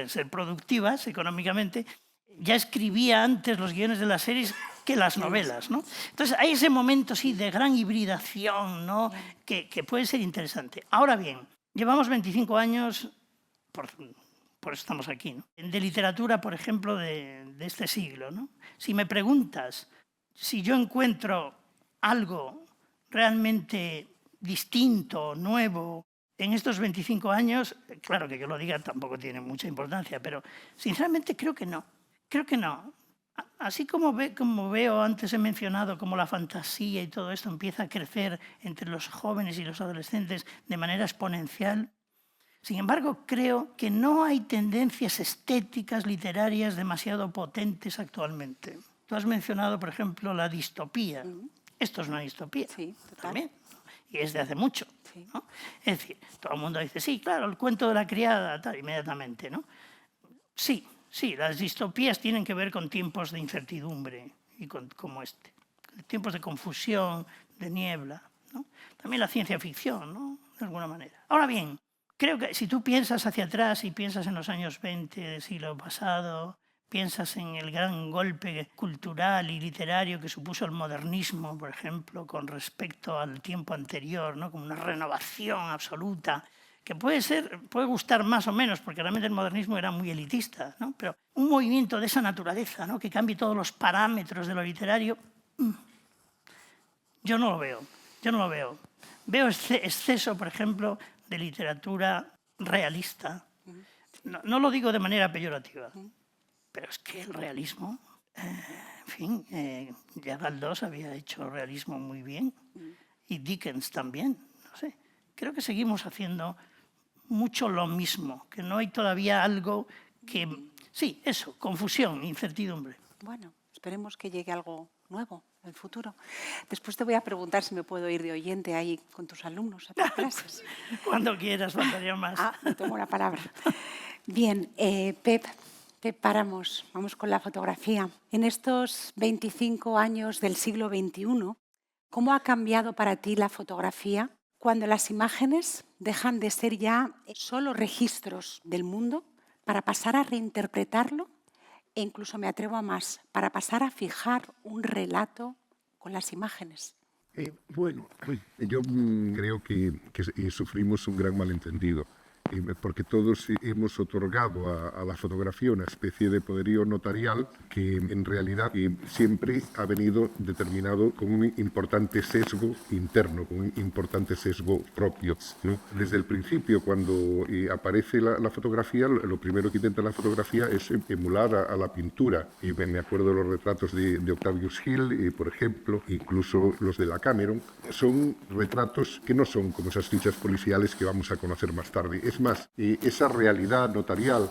ser productivas económicamente, ya escribía antes los guiones de las series que las novelas, ¿no? Entonces hay ese momento, sí, de gran hibridación, ¿no? Que puede ser interesante. Ahora bien, llevamos 25 años... por eso estamos aquí, ¿no? De literatura, por ejemplo, de este siglo, ¿no? Si me preguntas si yo encuentro algo realmente distinto, nuevo, en estos 25 años, claro que yo lo diga tampoco tiene mucha importancia, pero sinceramente creo que no. Creo que no. Así como veo, antes he mencionado, cómo la fantasía y todo esto empieza a crecer entre los jóvenes y los adolescentes de manera exponencial. Sin embargo, creo que no hay tendencias estéticas, literarias demasiado potentes actualmente. Tú has mencionado, por ejemplo, la distopía. Esto es una distopía. Sí, total. También. Y es de hace mucho, Sí. ¿no? Es decir, todo el mundo dice, sí, claro, el cuento de la criada, tal, inmediatamente, ¿no? Sí, las distopías tienen que ver con tiempos de incertidumbre, y como este. Tiempos de confusión, de niebla, ¿no? También la ciencia ficción, ¿no? De alguna manera. Ahora bien, creo que si tú piensas hacia atrás y piensas en los años 20 del siglo pasado, piensas en el gran golpe cultural y literario que supuso el modernismo, por ejemplo, con respecto al tiempo anterior, ¿no? Como una renovación absoluta, que puede gustar más o menos, porque realmente el modernismo era muy elitista, ¿no? Pero un movimiento de esa naturaleza, ¿no? Que cambie todos los parámetros de lo literario, yo no lo veo. Veo exceso, por ejemplo, de literatura realista. No lo digo de manera peyorativa, pero es que el realismo, en fin, ya Galdós había hecho realismo muy bien, y Dickens también, no sé. Creo que seguimos haciendo mucho lo mismo, que no hay todavía algo que... Sí, eso, confusión, incertidumbre. Bueno, esperemos que llegue algo nuevo en el futuro. Después te voy a preguntar si me puedo ir de oyente ahí con tus alumnos a tus clases. Cuando quieras, faltaría más. Me tomo la palabra. Bien, Pep Páramos, vamos con la fotografía. En estos 25 años del siglo XXI, ¿cómo ha cambiado para ti la fotografía cuando las imágenes dejan de ser ya solo registros del mundo para pasar a reinterpretarlo? E incluso me atrevo a más, para pasar a fijar un relato con las imágenes. Bueno, yo creo que sufrimos un gran malentendido. porque todos hemos otorgado a la fotografía una especie de poderío notarial que en realidad siempre ha venido determinado con un importante sesgo interno, con un importante sesgo propio, ¿no? Desde el principio, cuando aparece la fotografía, lo primero que intenta la fotografía es emular a la pintura. Y me acuerdo de los retratos de Octavius Hill, por ejemplo, incluso los de la Cameron. Son retratos que no son como esas fichas policiales que vamos a conocer más tarde. Es más, esa realidad notarial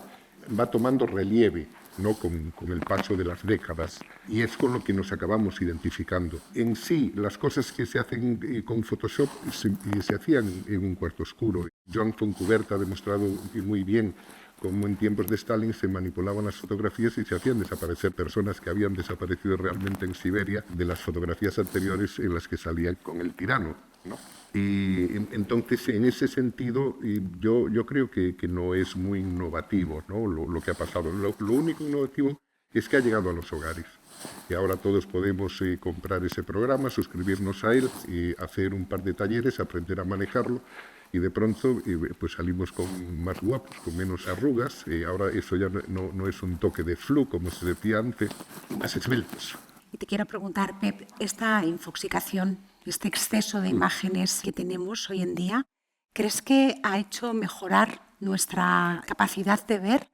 va tomando relieve, ¿no? con el paso de las décadas, y es con lo que nos acabamos identificando. En sí, las cosas que se hacen con Photoshop se hacían en un cuarto oscuro. Joan Fontcuberta ha demostrado muy bien cómo en tiempos de Stalin se manipulaban las fotografías y se hacían desaparecer personas que habían desaparecido realmente en Siberia de las fotografías anteriores en las que salían con el tirano, ¿no? Y entonces, en ese sentido, yo creo que no es muy innovativo, ¿no? lo que ha pasado. Lo único innovativo es que ha llegado a los hogares. Y ahora todos podemos comprar ese programa, suscribirnos a él, hacer un par de talleres, aprender a manejarlo, y de pronto pues salimos con más guapos, con menos arrugas. Ahora eso ya no es un toque de flu, como se decía antes, más esbeltos. Y te quiero preguntar, Pep, esta infoxicación, este exceso de imágenes que tenemos hoy en día, ¿crees que ha hecho mejorar nuestra capacidad de ver?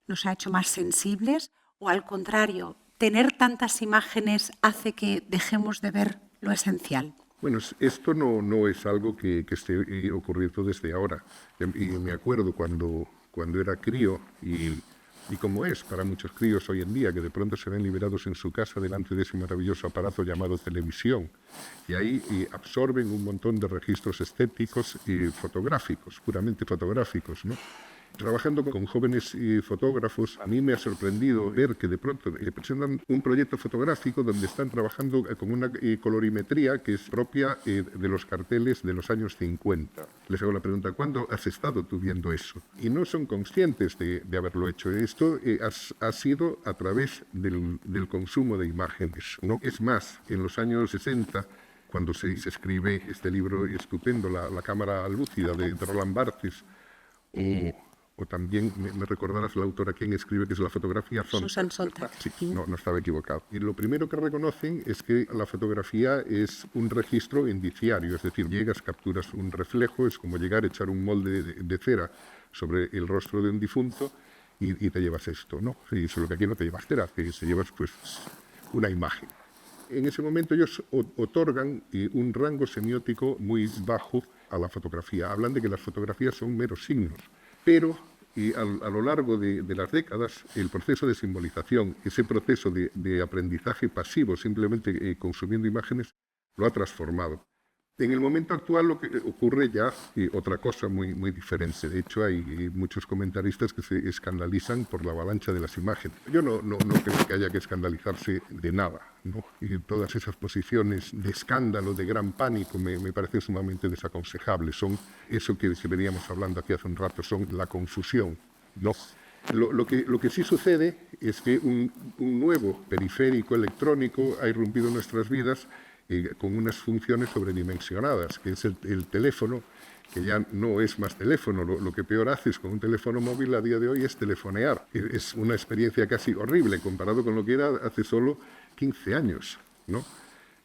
¿Nos ha hecho más sensibles? ¿O al contrario, tener tantas imágenes hace que dejemos de ver lo esencial? Bueno, esto no es algo que esté ocurriendo desde ahora. Y me acuerdo cuando era crío y como es para muchos críos hoy en día, que de pronto se ven liberados en su casa delante de ese maravilloso aparato llamado televisión, y ahí absorben un montón de registros estéticos y fotográficos, puramente fotográficos, ¿no? Trabajando con jóvenes fotógrafos, a mí me ha sorprendido ver que de pronto presentan un proyecto fotográfico donde están trabajando con una colorimetría que es propia de los carteles de los años 50. Les hago la pregunta, ¿cuándo has estado tú viendo eso? Y no son conscientes de haberlo hecho. Esto ha sido a través del consumo de imágenes, ¿no? Es más, en los años 60, cuando se escribe este libro estupendo, La cámara lúcida, de Roland Barthes, o también me recordarás la autora quien escribe, que es la fotografía Sontag. Susan Sontag. Sí, no estaba equivocado. Y lo primero que reconocen es que la fotografía es un registro indiciario, es decir, llegas, capturas un reflejo, es como llegar a echar un molde de cera sobre el rostro de un difunto y te llevas esto, ¿no? Y solo que aquí no te llevas cera, que te llevas pues una imagen. En ese momento ellos otorgan un rango semiótico muy bajo a la fotografía. Hablan de que las fotografías son meros signos. Pero a lo largo de las décadas, el proceso de simbolización, ese proceso de aprendizaje pasivo, simplemente consumiendo imágenes, lo ha transformado. En el momento actual lo que ocurre ya otra cosa muy diferente. De hecho, hay muchos comentaristas que se escandalizan por la avalancha de las imágenes. Yo no creo que haya que escandalizarse de nada, ¿no? Y todas esas posiciones de escándalo, de gran pánico, me parecen sumamente desaconsejables. Son eso que veníamos hablando aquí hace un rato, son la confusión, ¿no? Lo que sí sucede es que un nuevo periférico electrónico ha irrumpido en nuestras vidas con unas funciones sobredimensionadas, que es el teléfono, que ya no es más teléfono. Lo que peor haces con un teléfono móvil a día de hoy es telefonear. Es una experiencia casi horrible comparado con lo que era hace solo 15 años, ¿no?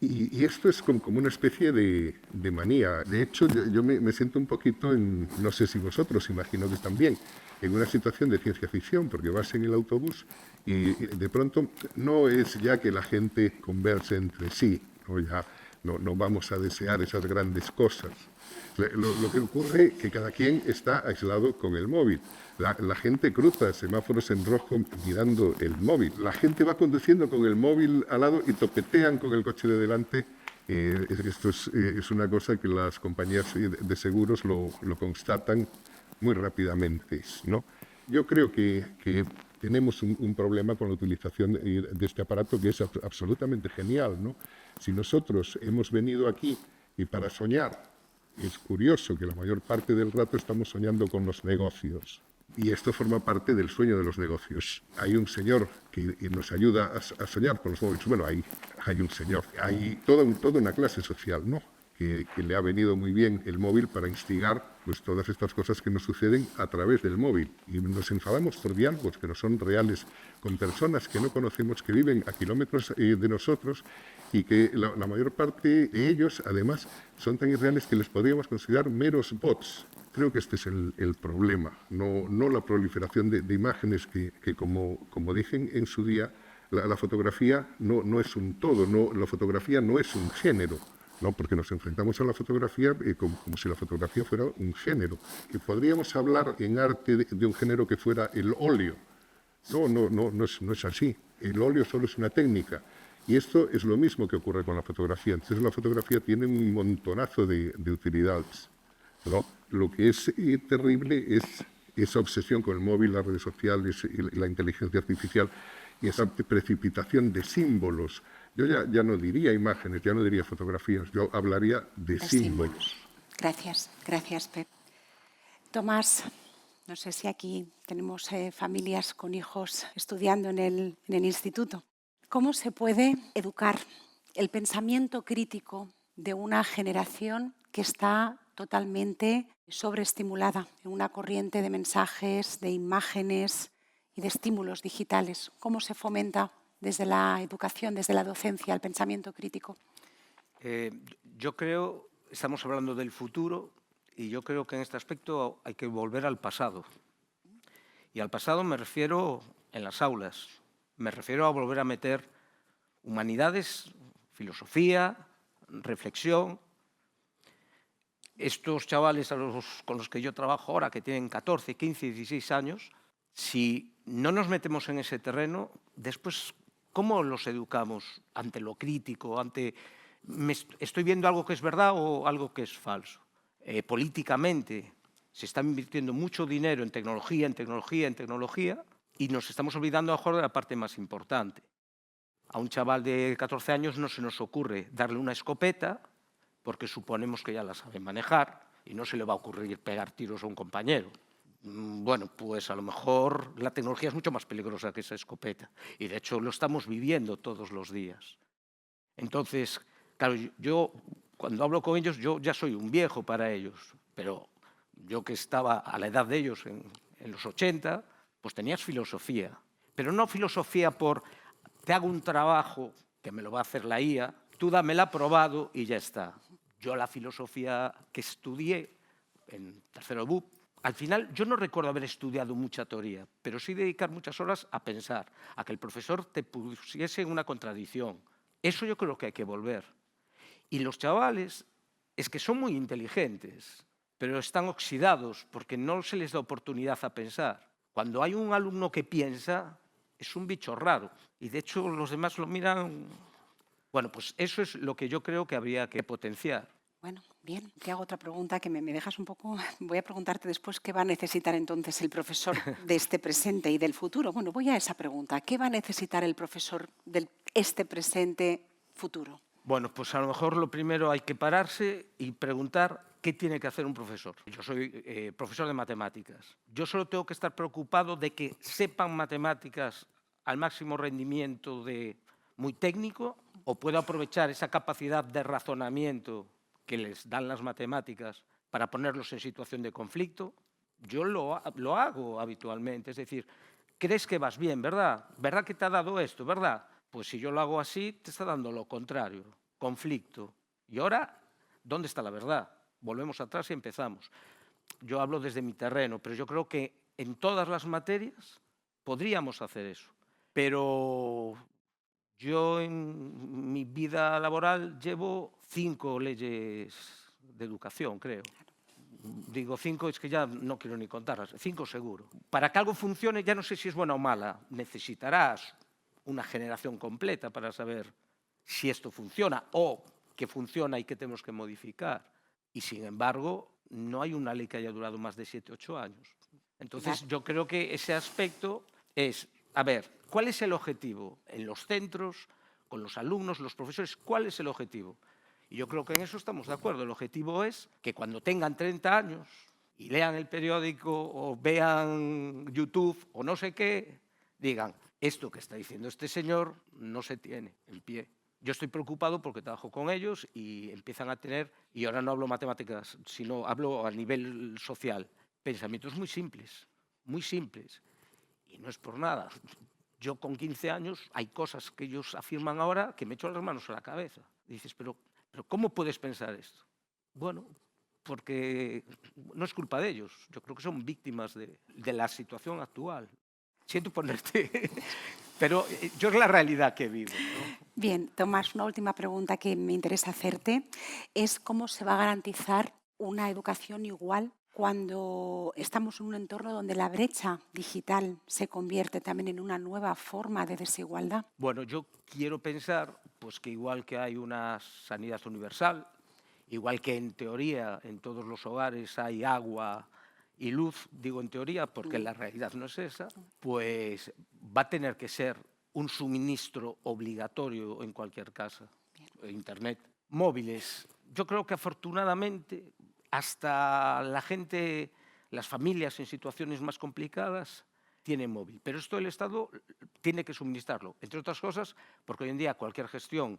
Y esto es como una especie de manía. De hecho, yo me siento un poquito no sé si vosotros, imagino que también, en una situación de ciencia ficción, porque vas en el autobús y de pronto no es ya que la gente converse entre sí, ya no vamos a desear esas grandes cosas. Lo que ocurre es que cada quien está aislado con el móvil. La gente cruza semáforos en rojo mirando el móvil. La gente va conduciendo con el móvil al lado y topetean con el coche de delante. Esto es una cosa que las compañías de seguros lo constatan muy rápidamente, ¿no? Yo creo que tenemos un problema con la utilización de este aparato que es absolutamente genial, ¿no? Si nosotros hemos venido aquí y para soñar, es curioso que la mayor parte del rato estamos soñando con los negocios. Y esto forma parte del sueño de los negocios. Hay un señor que nos ayuda a soñar con los móviles. Bueno, hay un señor, hay toda una clase social, ¿no? que le ha venido muy bien el móvil para instigar pues, todas estas cosas que nos suceden a través del móvil. Y nos enfadamos por diálogos que no son reales, con personas que no conocemos, que viven a kilómetros de nosotros y que la mayor parte de ellos, además, son tan irreales que les podríamos considerar meros bots. Creo que este es el problema, no la proliferación de imágenes que como dije en su día, la fotografía no es un todo, la fotografía no es un género. No, porque nos enfrentamos a la fotografía como si la fotografía fuera un género. Y podríamos hablar en arte de un género que fuera el óleo. No es así. El óleo solo es una técnica. Y esto es lo mismo que ocurre con la fotografía. Entonces la fotografía tiene un montonazo de utilidades, ¿no? Lo que es terrible es esa obsesión con el móvil, las redes sociales, la inteligencia artificial y esa precipitación de símbolos. Yo ya no diría imágenes, ya no diría fotografías, yo hablaría de símbolos. Gracias, Pep. Tomás, no sé si aquí tenemos familias con hijos estudiando en el instituto. ¿Cómo se puede educar el pensamiento crítico de una generación que está totalmente sobreestimulada en una corriente de mensajes, de imágenes y de estímulos digitales? ¿Cómo se fomenta desde la educación, desde la docencia, el pensamiento crítico? Yo creo, estamos hablando del futuro, y yo creo que en este aspecto hay que volver al pasado. Y al pasado me refiero en las aulas, me refiero a volver a meter humanidades, filosofía, reflexión. Estos chavales con los que yo trabajo ahora, que tienen 14, 15, 16 años, si no nos metemos en ese terreno, después, ¿cómo los educamos ante lo crítico, estoy viendo algo que es verdad o algo que es falso? Políticamente se está invirtiendo mucho dinero en tecnología, y nos estamos olvidando a lo mejor de la parte más importante. A un chaval de 14 años no se nos ocurre darle una escopeta porque suponemos que ya la sabe manejar y no se le va a ocurrir pegar tiros a un compañero. Bueno, pues a lo mejor la tecnología es mucho más peligrosa que esa escopeta y de hecho lo estamos viviendo todos los días. Entonces, claro, yo cuando hablo con ellos, yo ya soy un viejo para ellos, pero yo que estaba a la edad de ellos en los 80, pues tenías filosofía, pero no filosofía por te hago un trabajo que me lo va a hacer la IA, tú dámela aprobado y ya está. Yo la filosofía que estudié en tercero BUP, al final yo no recuerdo haber estudiado mucha teoría, pero sí dedicar muchas horas a pensar, a que el profesor te pusiese en una contradicción. Eso yo creo que hay que volver. Y los chavales es que son muy inteligentes, pero están oxidados porque no se les da oportunidad a pensar. Cuando hay un alumno que piensa, es un bicho raro. Y de hecho los demás lo miran. Bueno, pues eso es lo que yo creo que habría que potenciar. Bueno, bien. Te hago otra pregunta que me dejas un poco. Voy a preguntarte después qué va a necesitar entonces el profesor de este presente y del futuro. Bueno, voy a esa pregunta. ¿Qué va a necesitar el profesor de este presente futuro? Bueno, pues a lo mejor lo primero hay que pararse y preguntar qué tiene que hacer un profesor. Yo soy profesor de matemáticas. Yo solo tengo que estar preocupado de que sepan matemáticas al máximo rendimiento muy técnico, o puedo aprovechar esa capacidad de razonamiento que les dan las matemáticas para ponerlos en situación de conflicto. Yo lo hago habitualmente, es decir, crees que vas bien, ¿verdad? ¿Verdad que te ha dado esto, verdad? Pues si yo lo hago así, te está dando lo contrario, conflicto. Y ahora, ¿dónde está la verdad? Volvemos atrás y empezamos. Yo hablo desde mi terreno, pero yo creo que en todas las materias podríamos hacer eso. Pero yo en mi vida laboral llevo 5 leyes de educación, creo. Digo 5, es que ya no quiero ni contarlas, 5 seguro. Para que algo funcione, ya no sé si es buena o mala, necesitarás una generación completa para saber si esto funciona o que funciona y que tenemos que modificar. Y sin embargo, no hay una ley que haya durado más de 7, 8 años. Entonces, yo creo que ese aspecto es, a ver, ¿cuál es el objetivo? En los centros, con los alumnos, los profesores, ¿cuál es el objetivo? Y yo creo que en eso estamos de acuerdo. El objetivo es que cuando tengan 30 años y lean el periódico o vean YouTube o no sé qué, digan, esto que está diciendo este señor no se tiene en pie. Yo estoy preocupado porque trabajo con ellos y empiezan a tener, y ahora no hablo matemáticas, sino hablo a nivel social, pensamientos muy simples, muy simples. Y no es por nada. Yo con 15 años hay cosas que ellos afirman ahora que me echo las manos a la cabeza. Dices, pero ¿cómo puedes pensar esto? Bueno, porque no es culpa de ellos. Yo creo que son víctimas de la situación actual. Siento ponerte, pero yo es la realidad que vivo, ¿no? Bien, Tomás, una última pregunta que me interesa hacerte es cómo se va a garantizar una educación igual cuando estamos en un entorno donde la brecha digital se convierte también en una nueva forma de desigualdad. Bueno, yo quiero pensar pues, que igual que hay una sanidad universal, igual que en teoría en todos los hogares hay agua y luz, digo en teoría porque la realidad no es esa, pues va a tener que ser un suministro obligatorio en cualquier casa. Internet, móviles. Yo creo que afortunadamente hasta la gente, las familias en situaciones más complicadas tienen móvil. Pero esto el Estado tiene que suministrarlo, entre otras cosas, porque hoy en día cualquier gestión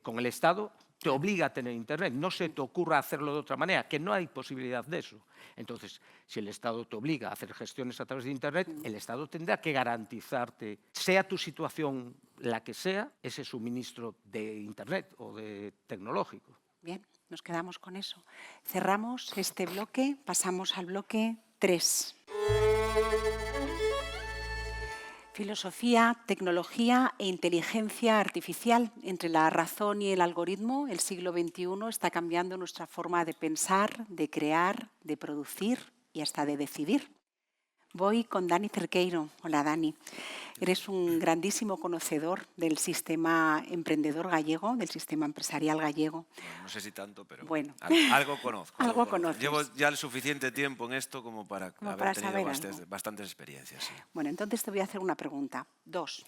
con el Estado te obliga a tener Internet. No se te ocurra hacerlo de otra manera, que no hay posibilidad de eso. Entonces, si el Estado te obliga a hacer gestiones a través de Internet, el Estado tendrá que garantizarte, sea tu situación la que sea, ese suministro de Internet o de tecnológico. Bien, nos quedamos con eso. Cerramos este bloque, pasamos al bloque 3. Filosofía, tecnología e inteligencia artificial. Entre la razón y el algoritmo, el siglo XXI está cambiando nuestra forma de pensar, de crear, de producir y hasta de decidir. Voy con Dani Cerqueiro. Hola, Dani. Eres un grandísimo conocedor del sistema emprendedor gallego, del sistema empresarial gallego. Bueno, no sé si tanto, pero bueno, algo conozco. Algo conoces. Llevo ya el suficiente tiempo en esto como para haber tenido bastantes experiencias. Sí. Bueno, entonces te voy a hacer una pregunta. 2,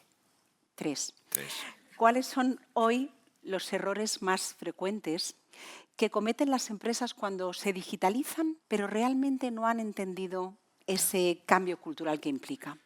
3. 3. ¿Cuáles son hoy los errores más frecuentes que cometen las empresas cuando se digitalizan, pero realmente no han entendido ese cambio cultural que implica?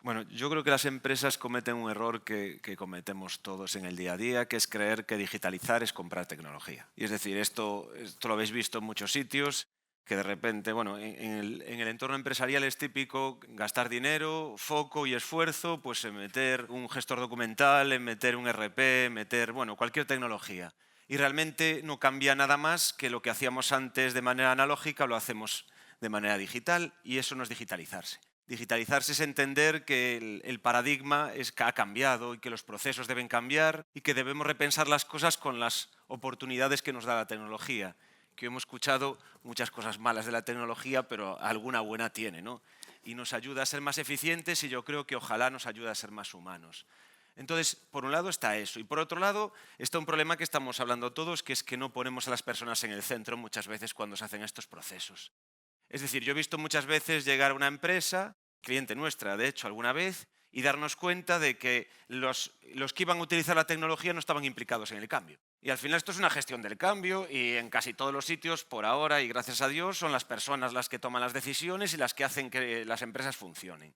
Bueno, yo creo que las empresas cometen un error que cometemos todos en el día a día, que es creer que digitalizar es comprar tecnología. Y es decir, esto lo habéis visto en muchos sitios, que de repente, bueno, en el entorno empresarial es típico gastar dinero, foco y esfuerzo, pues en meter un gestor documental, en meter un RP, en meter, bueno, cualquier tecnología. Y realmente no cambia nada más que lo que hacíamos antes de manera analógica, lo hacemos de manera digital, y eso no es digitalizarse. Digitalizarse es entender que el paradigma ha cambiado y que los procesos deben cambiar y que debemos repensar las cosas con las oportunidades que nos da la tecnología. Que hemos escuchado muchas cosas malas de la tecnología, pero alguna buena tiene, ¿no? Y nos ayuda a ser más eficientes y yo creo que ojalá nos ayude a ser más humanos. Entonces, por un lado está eso. Y por otro lado está un problema que estamos hablando todos, que es que no ponemos a las personas en el centro muchas veces cuando se hacen estos procesos. Es decir, yo he visto muchas veces llegar a una empresa, cliente nuestra, de hecho, alguna vez, y darnos cuenta de que los que iban a utilizar la tecnología no estaban implicados en el cambio. Y al final esto es una gestión del cambio y en casi todos los sitios, por ahora, y gracias a Dios, son las personas las que toman las decisiones y las que hacen que las empresas funcionen.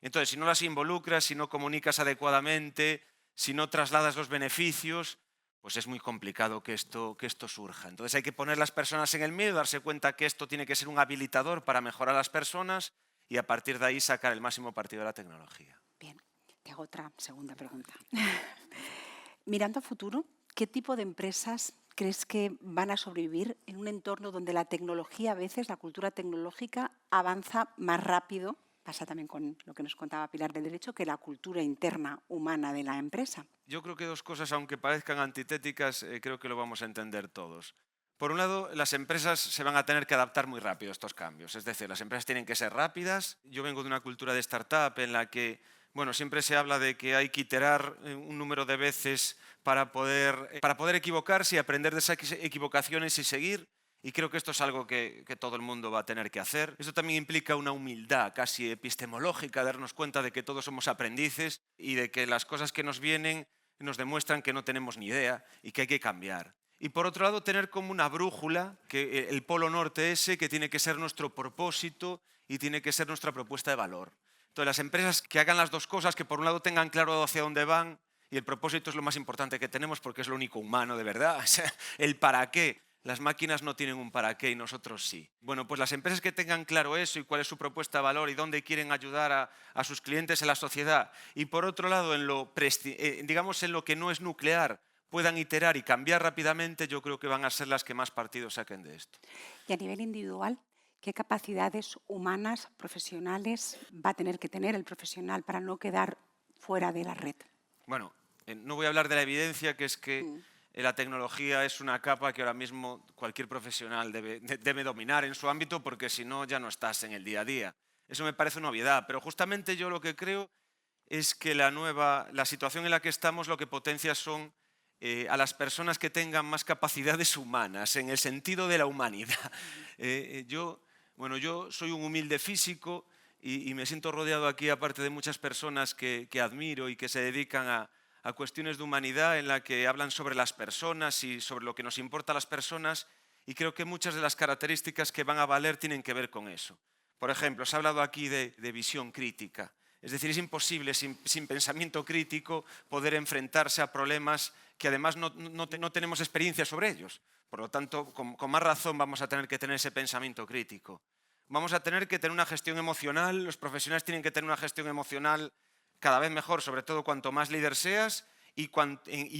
Entonces, si no las involucras, si no comunicas adecuadamente, si no trasladas los beneficios, pues es muy complicado que esto surja. Entonces hay que poner las personas en el medio, darse cuenta que esto tiene que ser un habilitador para mejorar a las personas y a partir de ahí sacar el máximo partido de la tecnología. Bien, te hago otra segunda pregunta. Mirando a futuro, ¿qué tipo de empresas crees que van a sobrevivir en un entorno donde la tecnología, a veces la cultura tecnológica, avanza más rápido? Pasa también con lo que nos contaba Pilar del Derecho, que la cultura interna humana de la empresa. Yo creo que dos cosas, aunque parezcan antitéticas, creo que lo vamos a entender todos. Por un lado, las empresas se van a tener que adaptar muy rápido a estos cambios. Es decir, las empresas tienen que ser rápidas. Yo vengo de una cultura de startup en la que, bueno, siempre se habla de que hay que iterar un número de veces para poder equivocarse y aprender de esas equivocaciones y seguir. Y creo que esto es algo que todo el mundo va a tener que hacer. Esto también implica una humildad casi epistemológica, darnos cuenta de que todos somos aprendices y de que las cosas que nos vienen nos demuestran que no tenemos ni idea y que hay que cambiar. Y por otro lado, tener como una brújula, que el polo norte ese, que tiene que ser nuestro propósito y tiene que ser nuestra propuesta de valor. Entonces, las empresas que hagan las dos cosas, que por un lado tengan claro hacia dónde van Y el propósito es lo más importante que tenemos porque es lo único humano de verdad. O sea, el para qué. Las máquinas no tienen un para qué y nosotros sí. Bueno, pues las empresas que tengan claro eso y cuál es su propuesta de valor y dónde quieren ayudar a sus clientes en la sociedad. Y por otro lado, digamos en lo que no es nuclear, puedan iterar y cambiar rápidamente, yo creo que van a ser las que más partido saquen de esto. Y a nivel individual, ¿qué capacidades humanas, profesionales va a tener que tener el profesional para no quedar fuera de la red? Bueno, no voy a hablar de la evidencia, que es que la tecnología es una capa que ahora mismo cualquier profesional debe dominar en su ámbito, porque si no ya no estás en el día a día. Eso me parece una obviedad, pero justamente yo lo que creo es que la situación en la que estamos lo que potencia son a las personas que tengan más capacidades humanas, en el sentido de la humanidad. Yo soy un humilde físico y me siento rodeado aquí, aparte de muchas personas que admiro y que se dedican a cuestiones de humanidad en la que hablan sobre las personas y sobre lo que nos importa a las personas, y creo que muchas de las características que van a valer tienen que ver con eso. Por ejemplo, se ha hablado aquí de visión crítica. Es decir, es imposible sin pensamiento crítico poder enfrentarse a problemas que además no tenemos experiencia sobre ellos. Por lo tanto, con más razón vamos a tener que tener ese pensamiento crítico. Vamos a tener que tener una gestión emocional, los profesionales tienen que tener una gestión emocional cada vez mejor, sobre todo cuanto más líder seas y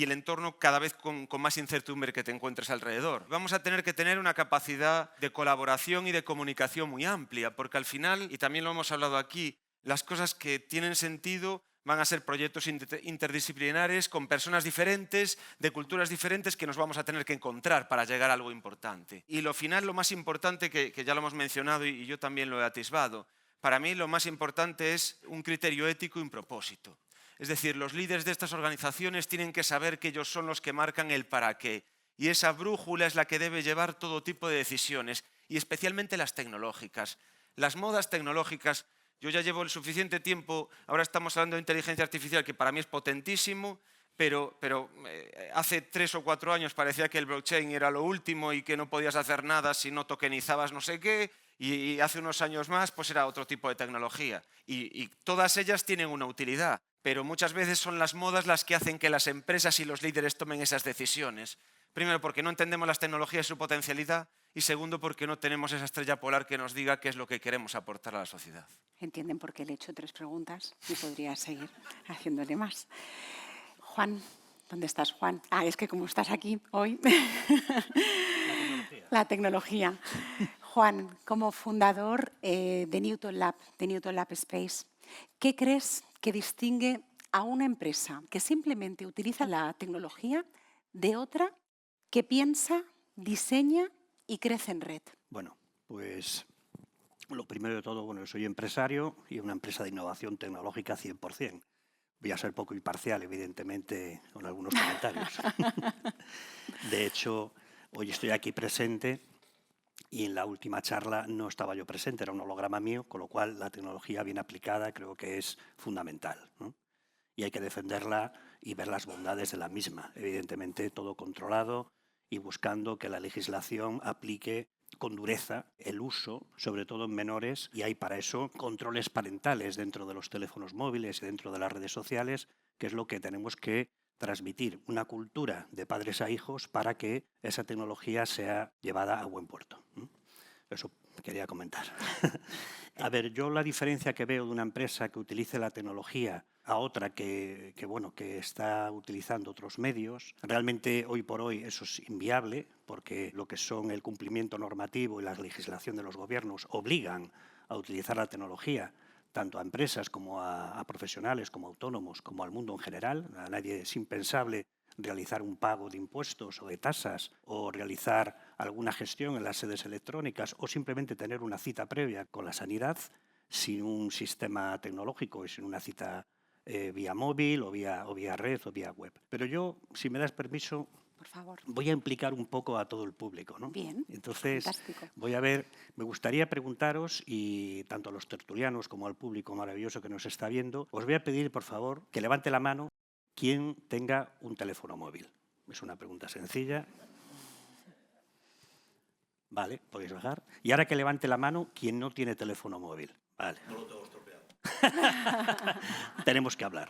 el entorno cada vez con más incertidumbre que te encuentres alrededor. Vamos a tener que tener una capacidad de colaboración y de comunicación muy amplia, porque al final, y también lo hemos hablado aquí, las cosas que tienen sentido van a ser proyectos interdisciplinares con personas diferentes, de culturas diferentes, que nos vamos a tener que encontrar para llegar a algo importante. Y lo final, lo más importante, que ya lo hemos mencionado y yo también lo he atisbado, para mí lo más importante es un criterio ético y un propósito. Es decir, los líderes de estas organizaciones tienen que saber que ellos son los que marcan el para qué. Y esa brújula es la que debe llevar todo tipo de decisiones, y especialmente las tecnológicas. Las modas tecnológicas, yo ya llevo el suficiente tiempo, ahora estamos hablando de inteligencia artificial, que para mí es potentísimo, pero hace 3 o 4 años parecía que el blockchain era lo último y que no podías hacer nada si no tokenizabas no sé qué, y hace unos años más pues era otro tipo de tecnología. Y todas ellas tienen una utilidad, pero muchas veces son las modas las que hacen que las empresas y los líderes tomen esas decisiones. Primero, porque no entendemos las tecnologías y su potencialidad, y segundo, porque no tenemos esa estrella polar que nos diga qué es lo que queremos aportar a la sociedad. ¿Entienden por qué le he hecho 3 preguntas? Y podría seguir haciéndole más. Juan, ¿dónde estás, Juan? Es que como estás aquí hoy... La tecnología. Juan, como fundador de Newton Lab Space, ¿qué crees que distingue a una empresa que simplemente utiliza la tecnología de otra que piensa, diseña y crece en red? Bueno, pues lo primero de todo, yo soy empresario y una empresa de innovación tecnológica 100%. Voy a ser poco imparcial, evidentemente, con algunos comentarios. De hecho, hoy estoy aquí presente y en la última charla no estaba yo presente, era un holograma mío, con lo cual la tecnología bien aplicada creo que es fundamental, ¿no? Y hay que defenderla y ver las bondades de la misma. Evidentemente, todo controlado y buscando que la legislación aplique con dureza el uso, sobre todo en menores, y hay para eso controles parentales dentro de los teléfonos móviles y dentro de las redes sociales, que es lo que tenemos que transmitir, una cultura de padres a hijos para que esa tecnología sea llevada a buen puerto. Eso quería comentar. A ver, yo la diferencia que veo de una empresa que utilice la tecnología a otra que está utilizando otros medios, realmente hoy por hoy eso es inviable, porque lo que son el cumplimiento normativo y la legislación de los gobiernos obligan a utilizar la tecnología tanto a empresas como a profesionales, como autónomos, como al mundo en general. A nadie es impensable realizar un pago de impuestos o de tasas o realizar alguna gestión en las sedes electrónicas o simplemente tener una cita previa con la sanidad sin un sistema tecnológico y sin una cita vía móvil o vía red o vía web. Pero yo, si me das permiso, por favor, voy a implicar un poco a todo el público, ¿no? Bien, entonces, fantástico. Voy a ver, me gustaría preguntaros, y tanto a los tertulianos como al público maravilloso que nos está viendo, os voy a pedir, por favor, que levante la mano quien tenga un teléfono móvil. Es una pregunta sencilla. Vale, podéis bajar. Y ahora que levante la mano quien no tiene teléfono móvil. Vale. No lo tengo estropeado. Tenemos que hablar.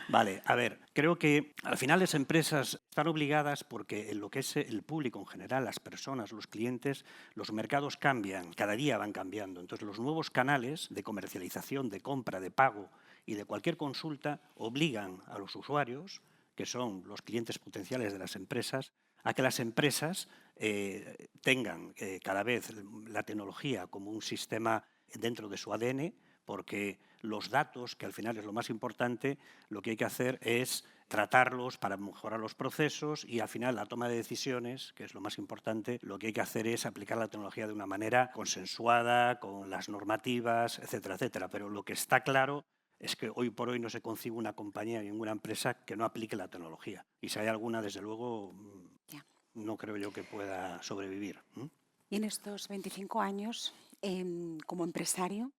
Vale, a ver, creo que al final las empresas están obligadas porque en lo que es el público en general, las personas, los clientes, los mercados cambian, cada día van cambiando. Entonces, los nuevos canales de comercialización, de compra, de pago y de cualquier consulta obligan a los usuarios, que son los clientes potenciales de las empresas, a que las empresas tengan cada vez la tecnología como un sistema dentro de su ADN, porque los datos, que al final es lo más importante, lo que hay que hacer es tratarlos para mejorar los procesos y al final la toma de decisiones, que es lo más importante, lo que hay que hacer es aplicar la tecnología de una manera consensuada, con las normativas, etcétera, etcétera. Pero lo que está claro es que hoy por hoy no se concibe una compañía ni ninguna empresa que no aplique la tecnología. Y si hay alguna, desde luego, no creo yo que pueda sobrevivir. Y en estos 25 años, como empresario,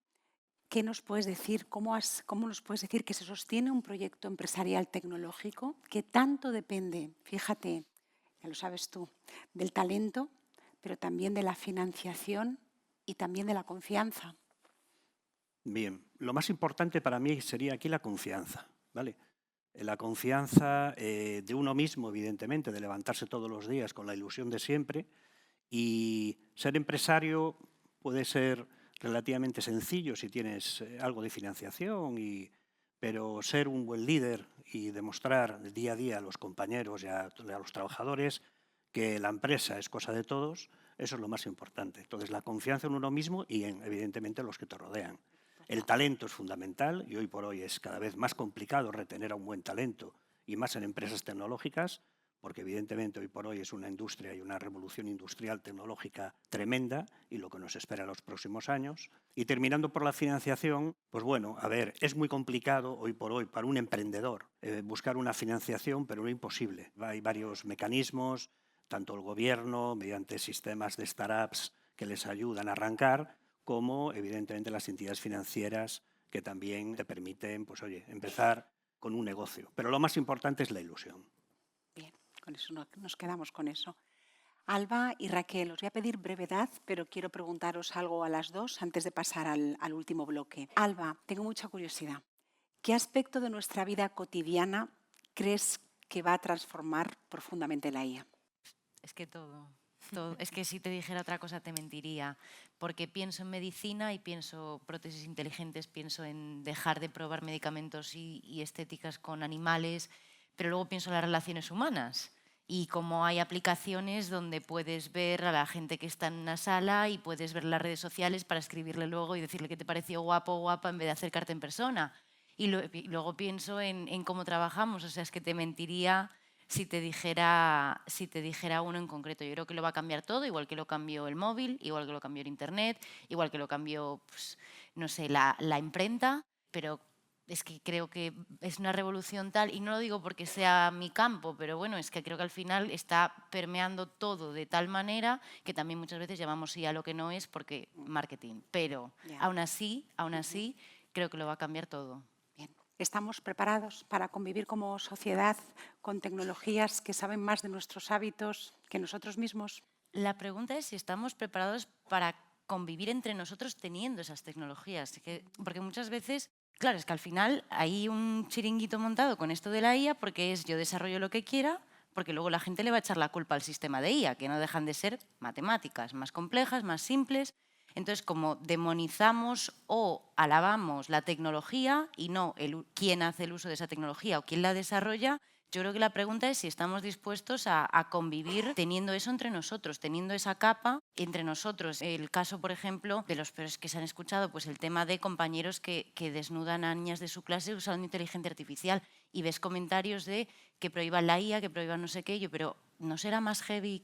¿qué nos puedes decir? ¿Cómo nos puedes decir que se sostiene un proyecto empresarial tecnológico que tanto depende, fíjate, ya lo sabes tú, del talento, pero también de la financiación y también de la confianza? Bien, lo más importante para mí sería aquí la confianza, ¿vale? La confianza de uno mismo, evidentemente, de levantarse todos los días con la ilusión de siempre, y ser empresario puede ser relativamente sencillo si tienes algo de financiación, pero ser un buen líder y demostrar día a día a los compañeros y a los trabajadores que la empresa es cosa de todos, eso es lo más importante. Entonces, la confianza en uno mismo y en, evidentemente, los que te rodean. El talento es fundamental y hoy por hoy es cada vez más complicado retener a un buen talento y más en empresas tecnológicas, porque evidentemente hoy por hoy es una industria y una revolución industrial tecnológica tremenda y lo que nos espera en los próximos años. Y terminando por la financiación, pues bueno, a ver, es muy complicado hoy por hoy para un emprendedor buscar una financiación, pero no imposible. Hay varios mecanismos, tanto el gobierno, mediante sistemas de startups que les ayudan a arrancar, como evidentemente las entidades financieras que también te permiten, pues oye, empezar con un negocio. Pero lo más importante es la ilusión. Bien, con eso nos quedamos con eso. Alba y Raquel, os voy a pedir brevedad, pero quiero preguntaros algo a las dos antes de pasar al último bloque. Alba, tengo mucha curiosidad. ¿Qué aspecto de nuestra vida cotidiana crees que va a transformar profundamente la IA? Es que todo. Es que si te dijera otra cosa te mentiría, porque pienso en medicina y pienso prótesis inteligentes, pienso en dejar de probar medicamentos y estéticas con animales, pero luego pienso en las relaciones humanas y cómo hay aplicaciones donde puedes ver a la gente que está en una sala y puedes ver las redes sociales para escribirle luego y decirle que te pareció guapo o guapa en vez de acercarte en persona. Y luego pienso en cómo trabajamos, o sea, es que te mentiría si te dijera uno en concreto. Yo creo que lo va a cambiar todo, igual que lo cambió el móvil, igual que lo cambió el internet, igual que lo cambió, pues, no sé, la imprenta, pero es que creo que es una revolución tal, y no lo digo porque sea mi campo, pero bueno, es que creo que al final está permeando todo de tal manera que también muchas veces llamamos IA lo que no es porque marketing, pero aún así, creo que lo va a cambiar todo. ¿Estamos preparados para convivir como sociedad con tecnologías que saben más de nuestros hábitos que nosotros mismos? La pregunta es si estamos preparados para convivir entre nosotros teniendo esas tecnologías. Porque muchas veces, claro, es que al final hay un chiringuito montado con esto de la IA porque es yo desarrollo lo que quiera, porque luego la gente le va a echar la culpa al sistema de IA, que no dejan de ser matemáticas más complejas, más simples. Entonces, como demonizamos o alabamos la tecnología y no quién hace el uso de esa tecnología o quién la desarrolla, yo creo que la pregunta es si estamos dispuestos a convivir teniendo eso entre nosotros, teniendo esa capa entre nosotros. El caso, por ejemplo, de los peores que se han escuchado, pues el tema de compañeros que desnudan a niñas de su clase usando inteligencia artificial y ves comentarios de que prohíban la IA, que prohíban no sé qué, pero ¿no será más heavy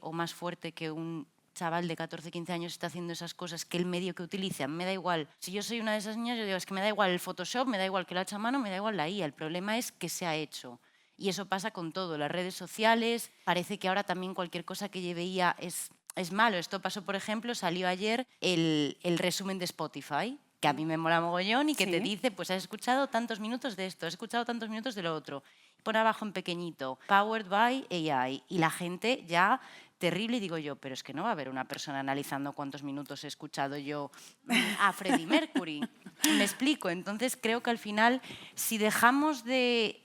o más fuerte que un chaval de 14, 15 años está haciendo esas cosas que el medio que utiliza? Me da igual. Si yo soy una de esas niñas, yo digo, es que me da igual el Photoshop, me da igual que lo ha hecho a mano, me da igual la IA. El problema es que se ha hecho. Y eso pasa con todo. Las redes sociales, parece que ahora también cualquier cosa que lleve IA es malo. Esto pasó, por ejemplo, salió ayer el resumen de Spotify, que a mí me mola mogollón y que te dice, pues has escuchado tantos minutos de esto, has escuchado tantos minutos de lo otro. Pon abajo en pequeñito, powered by AI. Y la gente ya terrible y digo yo, pero es que no va a haber una persona analizando cuántos minutos he escuchado yo a Freddie Mercury. Me explico. Entonces creo que al final, si dejamos de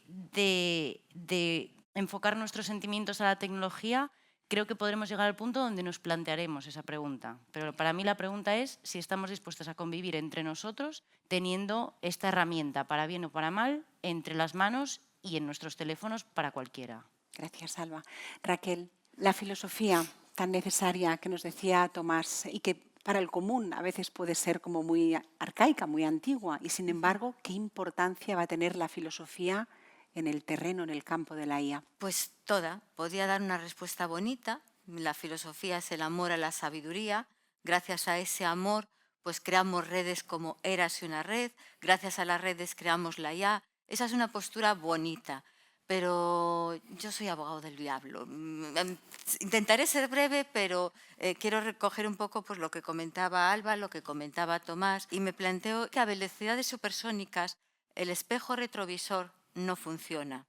enfocar nuestros sentimientos a la tecnología, creo que podremos llegar al punto donde nos plantearemos esa pregunta. Pero para mí la pregunta es si estamos dispuestos a convivir entre nosotros teniendo esta herramienta, para bien o para mal, entre las manos y en nuestros teléfonos para cualquiera. Gracias, Alba. Raquel, la filosofía tan necesaria que nos decía Tomás y que para el común a veces puede ser como muy arcaica, muy antigua, y sin embargo, ¿qué importancia va a tener la filosofía en el terreno, en el campo de la IA? Pues toda. Podría dar una respuesta bonita. La filosofía es el amor a la sabiduría. Gracias a ese amor, pues creamos redes como Érase una red. Gracias a las redes creamos la IA. Esa es una postura bonita. Pero yo soy abogado del diablo. Intentaré ser breve, pero quiero recoger un poco pues, lo que comentaba Alba, lo que comentaba Tomás, y me planteo que a velocidades supersónicas el espejo retrovisor no funciona.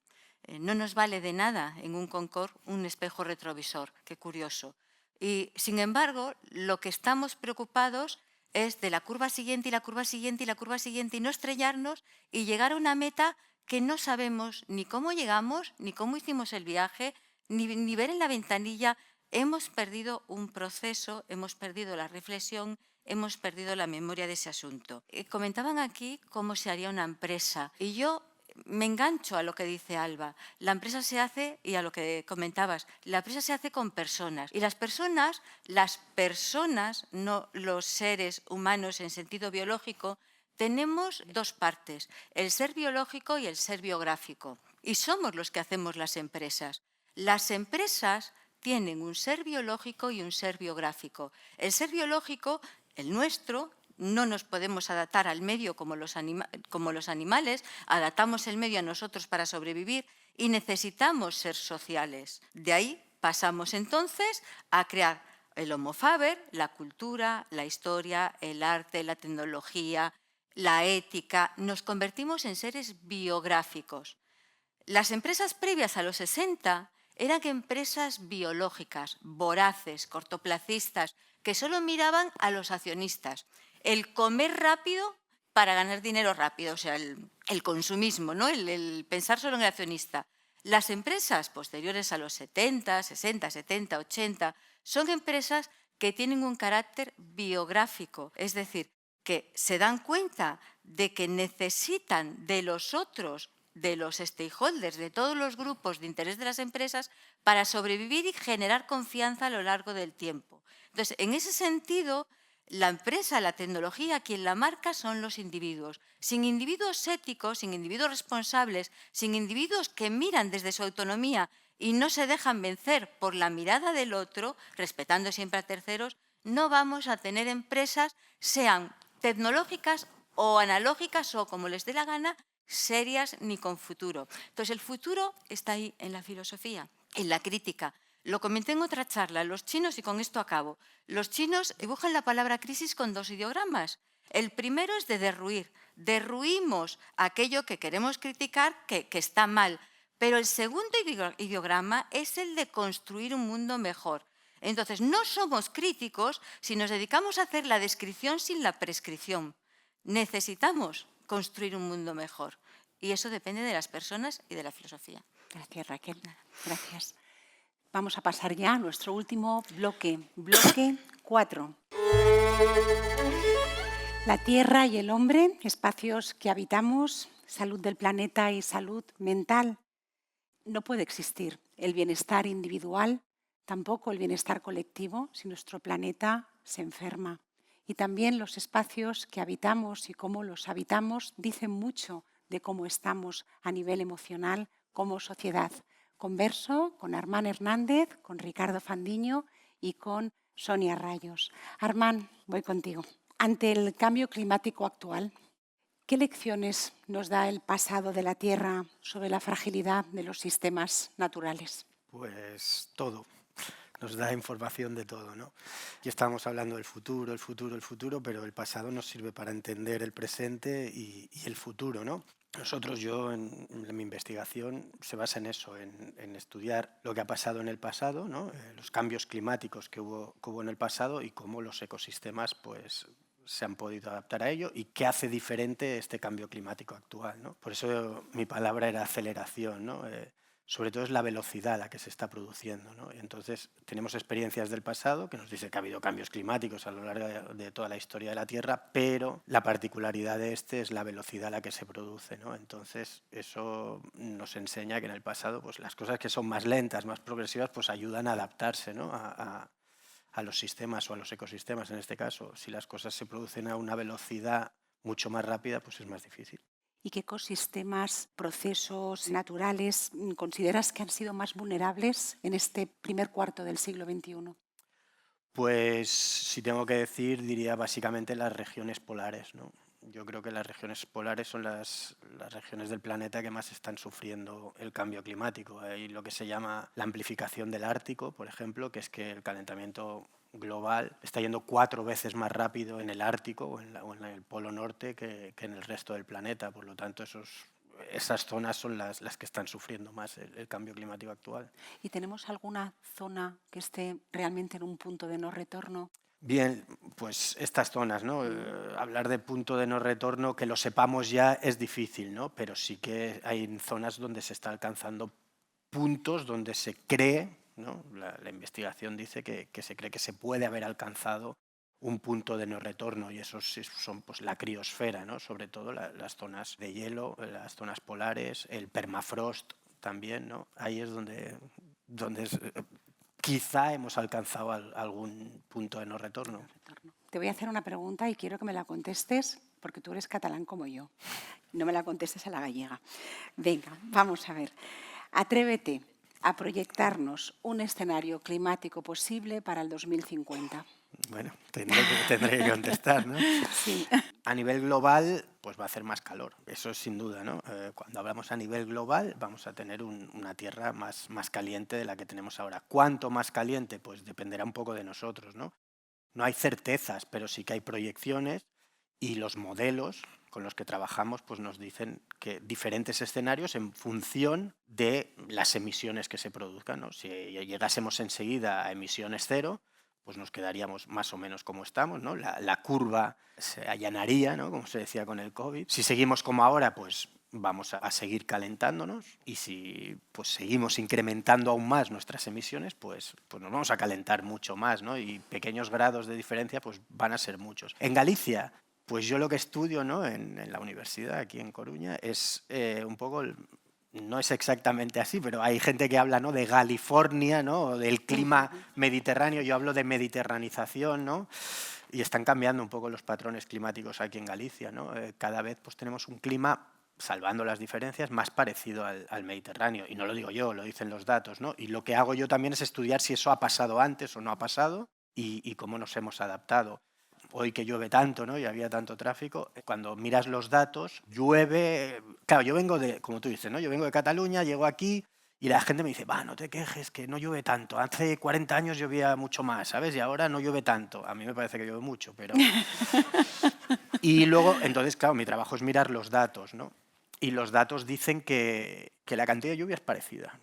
No nos vale de nada en un Concorde un espejo retrovisor, qué curioso. Y sin embargo, lo que estamos preocupados es de la curva siguiente y la curva siguiente y la curva siguiente y no estrellarnos y llegar a una meta que no sabemos ni cómo llegamos, ni cómo hicimos el viaje, ni ver en la ventanilla. Hemos perdido un proceso, hemos perdido la reflexión, hemos perdido la memoria de ese asunto. Comentaban aquí cómo se haría una empresa y yo me engancho a lo que dice Alba. La empresa se hace, y a lo que comentabas, la empresa se hace con personas. Y las personas, no los seres humanos en sentido biológico, tenemos dos partes, el ser biológico y el ser biográfico. Y somos los que hacemos las empresas. Las empresas tienen un ser biológico y un ser biográfico. El ser biológico, el nuestro, no nos podemos adaptar al medio como los animales, adaptamos el medio a nosotros para sobrevivir y necesitamos ser sociales. De ahí pasamos entonces a crear el Homo Faber, la cultura, la historia, el arte, la tecnología, la ética. Nos convertimos en seres biográficos. Las empresas previas a los 60 eran empresas biológicas, voraces, cortoplacistas, que solo miraban a los accionistas. El comer rápido para ganar dinero rápido, o sea, el consumismo, ¿no? el pensar solo en el accionista. Las empresas posteriores a los 70, 60, 70, 80, son empresas que tienen un carácter biográfico, es decir, que se dan cuenta de que necesitan de los otros, de los stakeholders, de todos los grupos de interés de las empresas para sobrevivir y generar confianza a lo largo del tiempo. Entonces, en ese sentido, la empresa, la tecnología, quien la marca son los individuos. Sin individuos éticos, sin individuos responsables, sin individuos que miran desde su autonomía y no se dejan vencer por la mirada del otro, respetando siempre a terceros, no vamos a tener empresas, sean tecnológicas o analógicas o como les dé la gana, serias ni con futuro. Entonces el futuro está ahí en la filosofía, en la crítica. Lo comenté en otra charla, los chinos, y con esto acabo, los chinos dibujan la palabra crisis con dos ideogramas. El primero es de derruir. Derruimos aquello que queremos criticar, que está mal. Pero el segundo ideograma es el de construir un mundo mejor. Entonces, no somos críticos si nos dedicamos a hacer la descripción sin la prescripción. Necesitamos construir un mundo mejor. Y eso depende de las personas y de la filosofía. Gracias, Raquel. Gracias. Vamos a pasar ya a nuestro último bloque, bloque 4. La Tierra y el hombre, espacios que habitamos, salud del planeta y salud mental. No puede existir el bienestar individual, tampoco el bienestar colectivo, si nuestro planeta se enferma. Y también los espacios que habitamos y cómo los habitamos dicen mucho de cómo estamos a nivel emocional como sociedad. Converso con Armand Hernández, con Ricardo Fandiño y con Sonia Rayos. Armand, voy contigo. Ante el cambio climático actual, ¿qué lecciones nos da el pasado de la Tierra sobre la fragilidad de los sistemas naturales? Pues todo. nos da información de todo, ¿no? Y estamos hablando del futuro, pero el pasado nos sirve para entender el presente y el futuro, ¿no? Yo en mi investigación se basa en eso, en estudiar lo que ha pasado en el pasado, ¿no? Los cambios climáticos que hubo en el pasado y cómo los ecosistemas pues, se han podido adaptar a ello y qué hace diferente este cambio climático actual, ¿no? Por eso mi palabra era aceleración, ¿no? Sobre todo es la velocidad a la que se está produciendo, ¿no? Y entonces tenemos experiencias del pasado que nos dicen que ha habido cambios climáticos a lo largo de toda la historia de la Tierra, pero la particularidad de este es la velocidad a la que se produce, ¿no? Entonces eso nos enseña que en el pasado pues, las cosas que son más lentas, más progresivas, pues ayudan a adaptarse, ¿no? a los sistemas o a los ecosistemas en este caso. Si las cosas se producen a una velocidad mucho más rápida, pues es más difícil. ¿Y qué ecosistemas, procesos naturales consideras que han sido más vulnerables en este primer cuarto del siglo XXI? Pues, si tengo que decir, diría básicamente las regiones polares, ¿no? Yo creo que las regiones polares son las regiones del planeta que más están sufriendo el cambio climático. Hay lo que se llama la amplificación del Ártico, por ejemplo, que es que el calentamiento global está yendo 4 veces más rápido en el Ártico o en el Polo Norte que en el resto del planeta. Por lo tanto, esas zonas son las que están sufriendo más el cambio climático actual. ¿Y tenemos alguna zona que esté realmente en un punto de no retorno? Bien, pues estas zonas, ¿no? Hablar de punto de no retorno, que lo sepamos ya es difícil, ¿no? Pero sí que hay zonas donde se está alcanzando puntos donde se cree, ¿no? La investigación dice que se cree que se puede haber alcanzado un punto de no retorno y esos son pues, la criosfera, ¿no? Sobre todo las zonas de hielo, las zonas polares, el permafrost también, ¿no? Ahí es donde quizá hemos alcanzado algún punto de no retorno. Te voy a hacer una pregunta y quiero que me la contestes porque tú eres catalán como yo. No me la contestes a la gallega. Venga, vamos a ver. Atrévete a proyectarnos un escenario climático posible para el 2050. Bueno, tendré que contestar, ¿no? Sí. A nivel global, pues va a hacer más calor, eso es sin duda, ¿no? Cuando hablamos a nivel global, vamos a tener una Tierra más caliente de la que tenemos ahora. ¿Cuánto más caliente? Pues dependerá un poco de nosotros, ¿no? No hay certezas, pero sí que hay proyecciones y los modelos con los que trabajamos pues nos dicen que diferentes escenarios en función de las emisiones que se produzcan, ¿no? Si llegásemos enseguida a emisiones cero, pues nos quedaríamos más o menos como estamos, ¿no? La curva se allanaría, ¿no? Como se decía con el COVID. Si seguimos como ahora, pues vamos a seguir calentándonos y si pues seguimos incrementando aún más nuestras emisiones, pues nos vamos a calentar mucho más, ¿no? Y pequeños grados de diferencia pues van a ser muchos. En Galicia, pues yo lo que estudio, ¿no? en la universidad aquí en Coruña es un poco... No es exactamente así, pero hay gente que habla, ¿no? de California, ¿no? del clima mediterráneo. Yo hablo de mediterranización, ¿no? Y están cambiando un poco los patrones climáticos aquí en Galicia, ¿no? Cada vez pues, tenemos un clima, salvando las diferencias, más parecido al Mediterráneo. Y no lo digo yo, lo dicen los datos, ¿no? Y lo que hago yo también es estudiar si eso ha pasado antes o no ha pasado y cómo nos hemos adaptado. Hoy que llueve tanto, ¿no? Y había tanto tráfico, cuando miras los datos, llueve... Claro, yo vengo de, como tú dices, ¿no? Yo vengo de Cataluña, llego aquí y la gente me dice, no te quejes, que no llueve tanto. Hace 40 años llovía mucho más, ¿sabes? Y ahora no llueve tanto. A mí me parece que llueve mucho, pero... Y luego, entonces, claro, mi trabajo es mirar los datos, ¿no? Y los datos dicen que la cantidad de lluvia es parecida.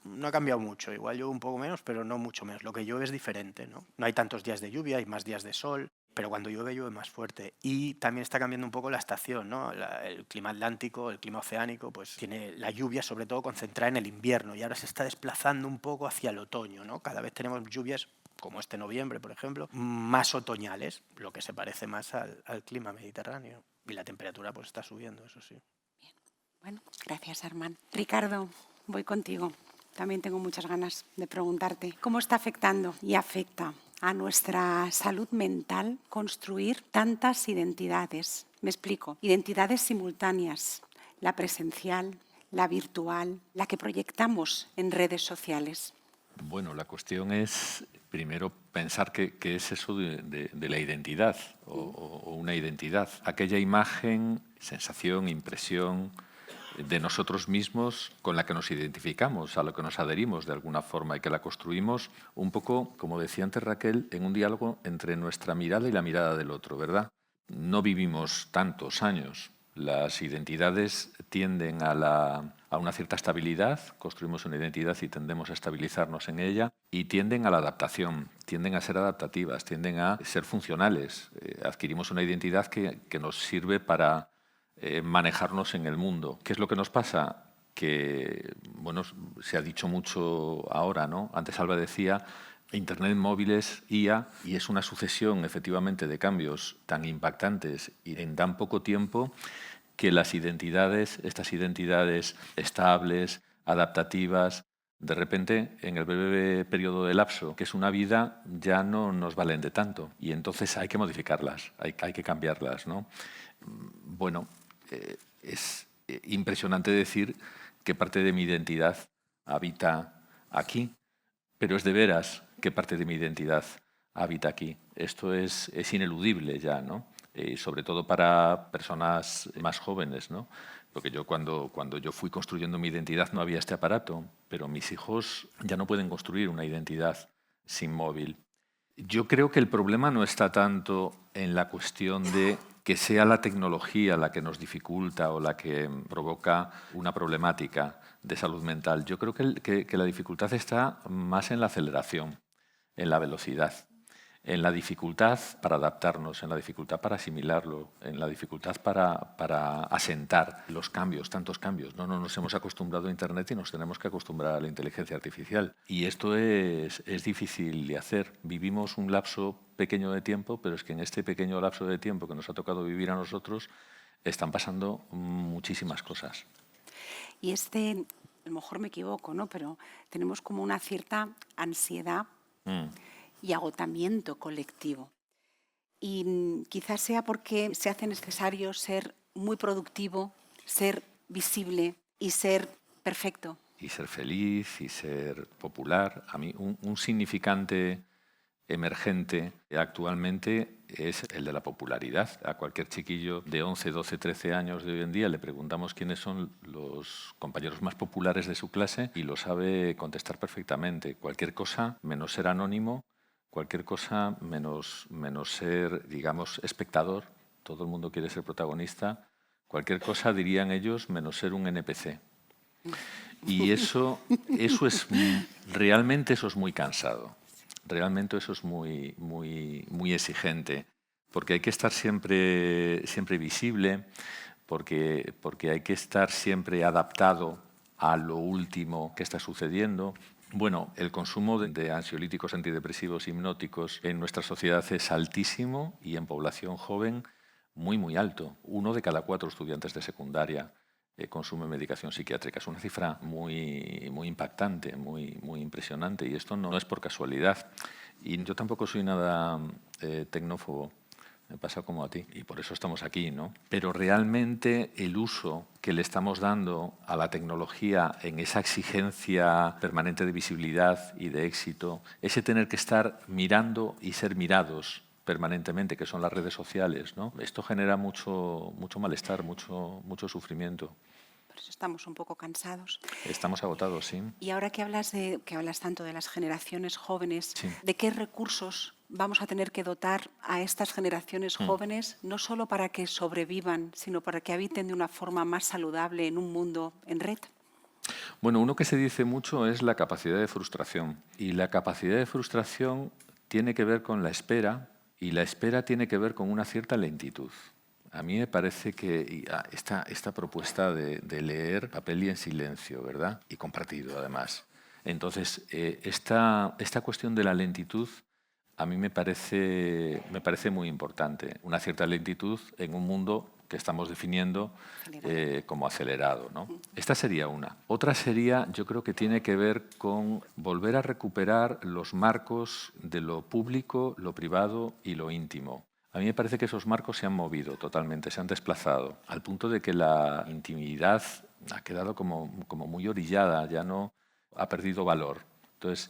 No ha cambiado mucho, igual llueve un poco menos, pero no mucho menos. Lo que llueve es diferente, ¿no? No hay tantos días de lluvia, hay más días de sol, pero cuando llueve, llueve más fuerte. Y también está cambiando un poco la estación, ¿no? El clima atlántico, el clima oceánico, pues tiene la lluvia sobre todo concentrada en el invierno y ahora se está desplazando un poco hacia el otoño, ¿no? Cada vez tenemos lluvias, como este noviembre, por ejemplo, más otoñales, lo que se parece más al clima mediterráneo. Y la temperatura pues está subiendo, eso sí. Bien. Bueno, gracias, Armand. Ricardo, voy contigo. También tengo muchas ganas de preguntarte cómo está afectando y afecta a nuestra salud mental construir tantas identidades. Me explico. Identidades simultáneas, la presencial, la virtual, la que proyectamos en redes sociales. Bueno, la cuestión es primero pensar qué es eso de la identidad o una identidad. Aquella imagen, sensación, impresión, de nosotros mismos con la que nos identificamos, a lo que nos adherimos de alguna forma y que la construimos un poco, como decía antes Raquel, en un diálogo entre nuestra mirada y la mirada del otro, ¿verdad? No vivimos tantos años. Las identidades tienden a una cierta estabilidad, construimos una identidad y tendemos a estabilizarnos en ella, y tienden a la adaptación, tienden a ser adaptativas, tienden a ser funcionales. Adquirimos una identidad que nos sirve para manejarnos en el mundo. ¿Qué es lo que nos pasa? Que, bueno, se ha dicho mucho ahora, ¿no? Antes Alba decía Internet, móviles, IA, y es una sucesión efectivamente de cambios tan impactantes y en tan poco tiempo que las identidades, estas identidades estables, adaptativas, de repente, en el breve periodo de lapso, que es una vida, ya no nos valen de tanto. Y entonces hay que modificarlas, hay que cambiarlas, ¿no? Bueno, es impresionante decir que parte de mi identidad habita aquí, pero es de veras que parte de mi identidad habita aquí. Esto es ineludible ya, ¿no? Sobre todo para personas más jóvenes, ¿no? Porque yo cuando yo fui construyendo mi identidad no había este aparato, pero mis hijos ya no pueden construir una identidad sin móvil. Yo creo que el problema no está tanto en la cuestión de que sea la tecnología la que nos dificulta o la que provoca una problemática de salud mental. Yo creo que la dificultad está más en la aceleración, en la velocidad, en la dificultad para adaptarnos, en la dificultad para asimilarlo, en la dificultad para asentar los cambios, tantos cambios. No nos hemos acostumbrado a Internet y nos tenemos que acostumbrar a la inteligencia artificial. Y esto es difícil de hacer. Vivimos un lapso pequeño de tiempo, pero es que en este pequeño lapso de tiempo que nos ha tocado vivir a nosotros están pasando muchísimas cosas. Y a lo mejor me equivoco, ¿no? Pero tenemos como una cierta ansiedad y agotamiento colectivo. Y quizás sea porque se hace necesario ser muy productivo, ser visible y ser perfecto. Y ser feliz y ser popular. A mí un significante emergente actualmente es el de la popularidad. A cualquier chiquillo de 11, 12, 13 años de hoy en día le preguntamos quiénes son los compañeros más populares de su clase y lo sabe contestar perfectamente. Cualquier cosa menos ser anónimo, cualquier cosa menos ser, digamos, espectador. Todo el mundo quiere ser protagonista. Cualquier cosa, dirían ellos, menos ser un NPC. Y realmente eso es muy cansado. Realmente eso es muy exigente, porque hay que estar siempre visible, porque hay que estar siempre adaptado a lo último que está sucediendo. Bueno, el consumo de ansiolíticos, antidepresivos, hipnóticos en nuestra sociedad es altísimo y en población joven muy alto. 1 de cada 4 estudiantes de secundaria consume medicación psiquiátrica. Es una cifra muy impactante, muy impresionante, y esto no es por casualidad. Y yo tampoco soy nada tecnófobo, me pasa como a ti, y por eso estamos aquí, ¿no? Pero realmente el uso que le estamos dando a la tecnología en esa exigencia permanente de visibilidad y de éxito, ese tener que estar mirando y ser mirados permanentemente, que son las redes sociales, ¿no? Esto genera mucho malestar, mucho sufrimiento. Por eso estamos un poco cansados. Estamos agotados, sí. Y ahora que hablas tanto de las generaciones jóvenes, Sí. ¿de qué recursos vamos a tener que dotar a estas generaciones jóvenes, no solo para que sobrevivan, sino para que habiten de una forma más saludable en un mundo en red? Bueno, uno que se dice mucho es la capacidad de frustración. Y la capacidad de frustración tiene que ver con la espera, y la espera tiene que ver con una cierta lentitud. A mí me parece que esta propuesta de leer papel y en silencio, ¿verdad? Y compartido, además. Entonces, esta cuestión de la lentitud a mí me parece muy importante. Una cierta lentitud en un mundo que estamos definiendo como acelerado, ¿no? Esta sería una. Otra sería, yo creo que tiene que ver con volver a recuperar los marcos de lo público, lo privado y lo íntimo. A mí me parece que esos marcos se han movido totalmente, se han desplazado, al punto de que la intimidad ha quedado como muy orillada, ya no ha perdido valor. Entonces,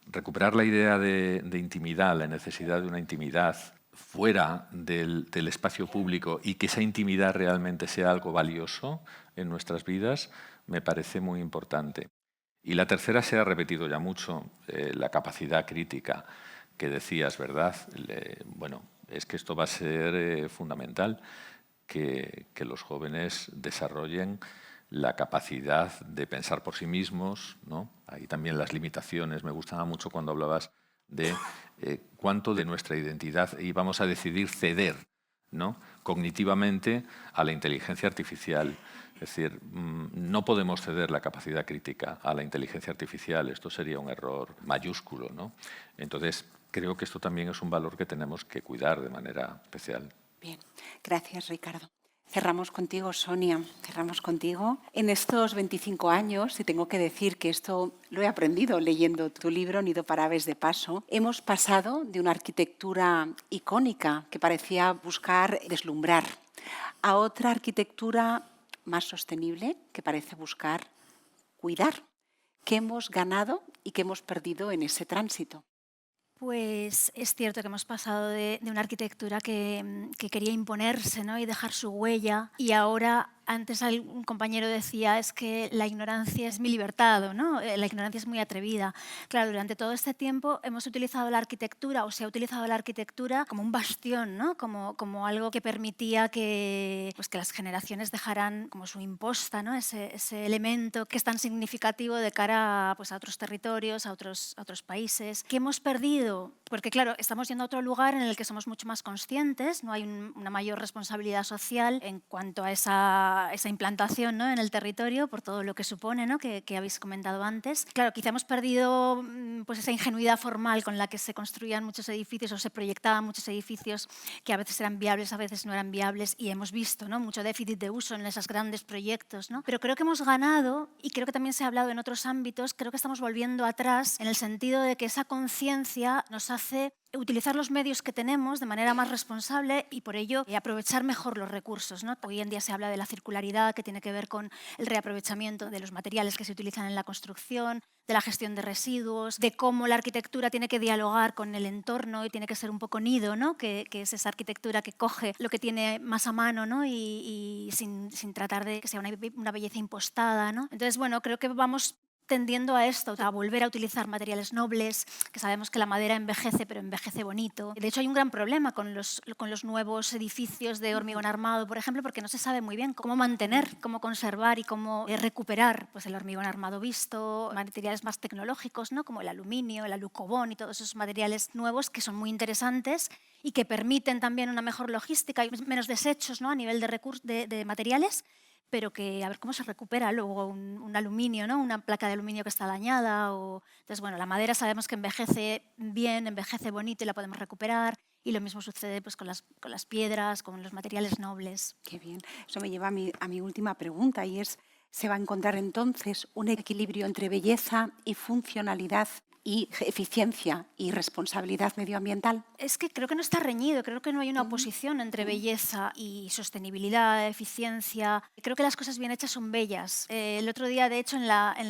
recuperar la idea de intimidad, la necesidad de una intimidad fuera del espacio público y que esa intimidad realmente sea algo valioso en nuestras vidas, me parece muy importante. Y la tercera se ha repetido ya mucho, la capacidad crítica que decías, ¿verdad? Bueno, es que esto va a ser fundamental, que los jóvenes desarrollen la capacidad de pensar por sí mismos, ¿no? Ahí también las limitaciones. Me gustaba mucho cuando hablabas de cuánto de nuestra identidad íbamos a decidir ceder, ¿no?, cognitivamente a la inteligencia artificial. Es decir, no podemos ceder la capacidad crítica a la inteligencia artificial. Esto sería un error mayúsculo, ¿no? Entonces, creo que esto también es un valor que tenemos que cuidar de manera especial. Bien, gracias, Ricardo. Cerramos contigo, Sonia, cerramos contigo. En estos 25 años, y tengo que decir que esto lo he aprendido leyendo tu libro, Nido para aves de paso, hemos pasado de una arquitectura icónica que parecía buscar deslumbrar a otra arquitectura más sostenible que parece buscar cuidar. ¿Qué hemos ganado y qué hemos perdido en ese tránsito? Pues es cierto que hemos pasado de una arquitectura que quería imponerse, ¿no?, y dejar su huella, y ahora, antes un compañero decía, es que la ignorancia es mi libertad, ¿no? La ignorancia es muy atrevida. Claro, durante todo este tiempo hemos utilizado la arquitectura, o se ha utilizado la arquitectura como un bastión, ¿no?, como algo que permitía que las generaciones dejaran como su imposta, ¿no?, ese elemento que es tan significativo de cara a otros territorios, a otros países. ¿Qué hemos perdido? Porque claro, estamos yendo a otro lugar en el que somos mucho más conscientes, no hay una mayor responsabilidad social en cuanto a esa implantación, ¿no?, en el territorio, por todo lo que supone, ¿no?, que habéis comentado antes. Claro, quizá hemos perdido esa ingenuidad formal con la que se construían muchos edificios o se proyectaban muchos edificios que a veces eran viables, a veces no eran viables, y hemos visto, ¿no?, mucho déficit de uso en esos grandes proyectos, ¿no? Pero creo que hemos ganado, y creo que también se ha hablado en otros ámbitos, creo que estamos volviendo atrás en el sentido de que esa conciencia nos hace utilizar los medios que tenemos de manera más responsable y por ello aprovechar mejor los recursos, ¿no? Hoy en día se habla de la circularidad, que tiene que ver con el reaprovechamiento de los materiales que se utilizan en la construcción, de la gestión de residuos, de cómo la arquitectura tiene que dialogar con el entorno y tiene que ser un poco nido, ¿no?, que es esa arquitectura que coge lo que tiene más a mano, ¿no?, y sin tratar de que sea una belleza impostada, ¿no? Entonces, bueno, creo que vamos tendiendo a esto, a volver a utilizar materiales nobles, que sabemos que la madera envejece, pero envejece bonito. De hecho, hay un gran problema con los nuevos edificios de hormigón armado, por ejemplo, porque no se sabe muy bien cómo mantener, cómo conservar y cómo recuperar el hormigón armado visto, materiales más tecnológicos, ¿no?, como el aluminio, el alucobón y todos esos materiales nuevos que son muy interesantes y que permiten también una mejor logística y menos desechos, ¿no?, a nivel de materiales, pero que a ver cómo se recupera luego un aluminio, ¿no?, una placa de aluminio que está dañada. Entonces, bueno, la madera sabemos que envejece bien, envejece bonito y la podemos recuperar. Y lo mismo sucede con las piedras, con los materiales nobles. Qué bien. Eso me lleva a mi última pregunta, y es, ¿se va a encontrar entonces un equilibrio entre belleza y funcionalidad y eficiencia y responsabilidad medioambiental? Es que creo que no está reñido, creo que no hay una oposición entre belleza y sostenibilidad, eficiencia. Creo que las cosas bien hechas son bellas. El otro día, de hecho, en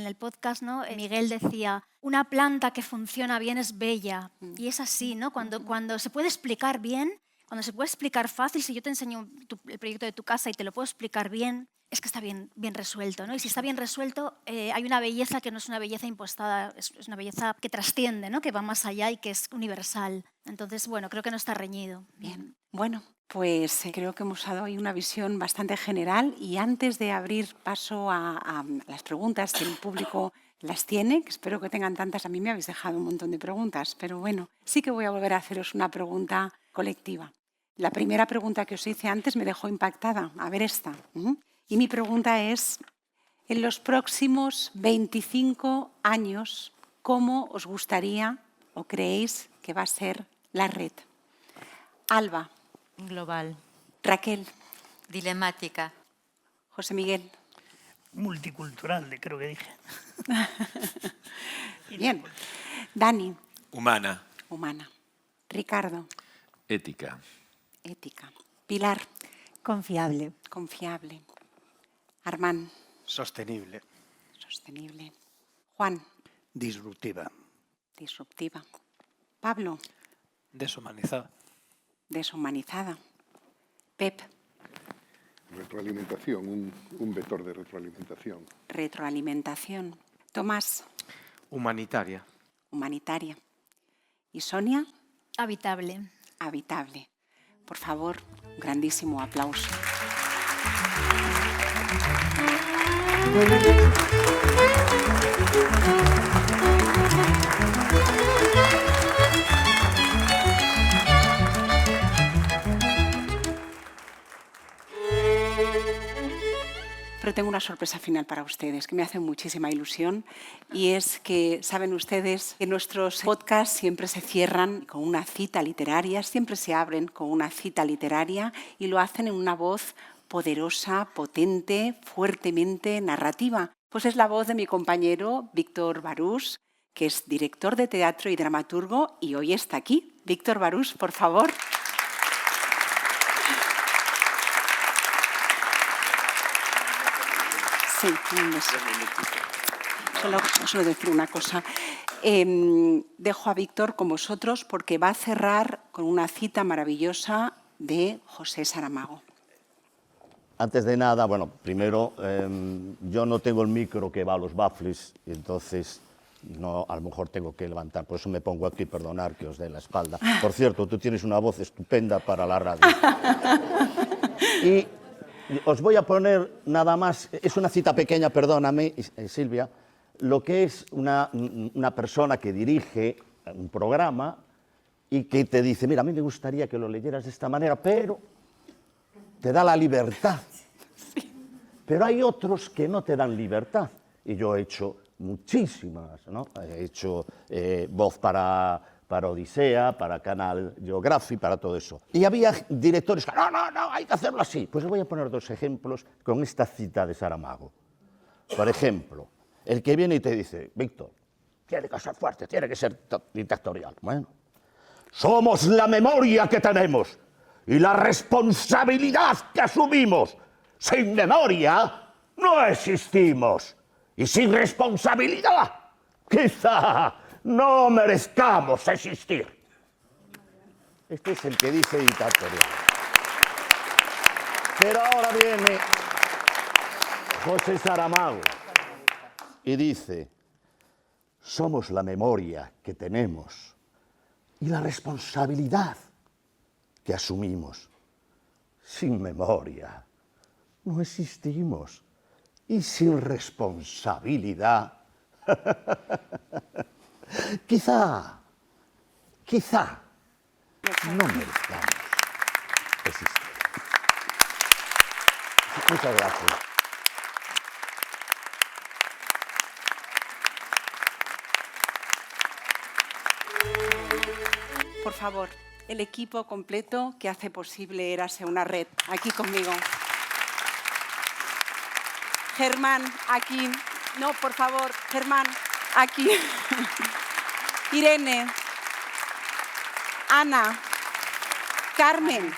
el podcast, ¿no?, Miguel decía, una planta que funciona bien es bella. Y es así, ¿no? Cuando se puede explicar bien, cuando se puede explicar fácil, si yo te enseño el proyecto de tu casa y te lo puedo explicar bien, es que está bien resuelto, ¿no? Y si está bien resuelto, hay una belleza que no es una belleza impostada, es una belleza que trasciende, ¿no?, que va más allá y que es universal. Entonces, bueno, creo que no está reñido. Bien. Bueno, pues creo que hemos dado hoy una visión bastante general, y antes de abrir paso a las preguntas, que el público las tiene, que espero que tengan tantas, a mí me habéis dejado un montón de preguntas, pero bueno, sí que voy a volver a haceros una pregunta colectiva. La primera pregunta que os hice antes me dejó impactada. A ver esta. Y mi pregunta es, en los próximos 25 años, ¿cómo os gustaría o creéis que va a ser la red? Alba. Global. Raquel. Dilemática. José Miguel. Multicultural, creo que dije. Bien. Dani. Humana. Humana. Ricardo. Ética. Ética. Pilar. Confiable. Confiable. Armán. Sostenible. Sostenible. Juan. Disruptiva. Disruptiva. Pablo. Deshumanizada. deshumanizada. Pep. Retroalimentación, un vector de retroalimentación. Retroalimentación. Tomás. Humanitaria. Humanitaria. ¿Y Sonia? Habitable. Habitable. Por favor, un grandísimo aplauso. Pero tengo una sorpresa final para ustedes que me hace muchísima ilusión, y es que saben ustedes que nuestros podcasts siempre se cierran con una cita literaria, siempre se abren con una cita literaria, y lo hacen en una voz poderosa, potente, fuertemente narrativa. Pues es la voz de mi compañero Víctor Barús, que es director de teatro y dramaturgo, y hoy está aquí. Víctor Barús, por favor. Sí, solo decir una cosa. Dejo a Víctor con vosotros porque va a cerrar con una cita maravillosa de José Saramago. Antes de nada, bueno, primero, yo no tengo el micro que va a los baffles, y entonces no, a lo mejor tengo que levantar, por eso me pongo aquí, perdonar que os dé la espalda. Por cierto, tú tienes una voz estupenda para la radio. Y os voy a poner nada más, es una cita pequeña, perdóname, Silvia, lo que es una persona que dirige un programa y que te dice, mira, a mí me gustaría que lo leyeras de esta manera, pero te da la libertad. Pero hay otros que no te dan libertad. Y yo he hecho muchísimas, ¿no? He hecho voz para Odisea, para Canal Geographic, para todo eso. Y había directores que, no, hay que hacerlo así. Pues os voy a poner dos ejemplos con esta cita de Saramago. Por ejemplo, el que viene y te dice, Víctor, tiene que ser fuerte, tiene que ser dictatorial. Bueno, somos la memoria que tenemos y la responsabilidad que asumimos. Sin memoria no existimos. Y sin responsabilidad, quizá no merezcamos existir. Este es el que dice dictatorial. Pero ahora viene José Saramago y dice, somos la memoria que tenemos y la responsabilidad que asumimos. Sin memoria no existimos y sin responsabilidad quizá no merezcamos existir. Muchas gracias. Por favor, el equipo completo que hace posible Érase una red, aquí conmigo. Germán, aquí. No, por favor, Germán, aquí. Irene, Ana, Carmen.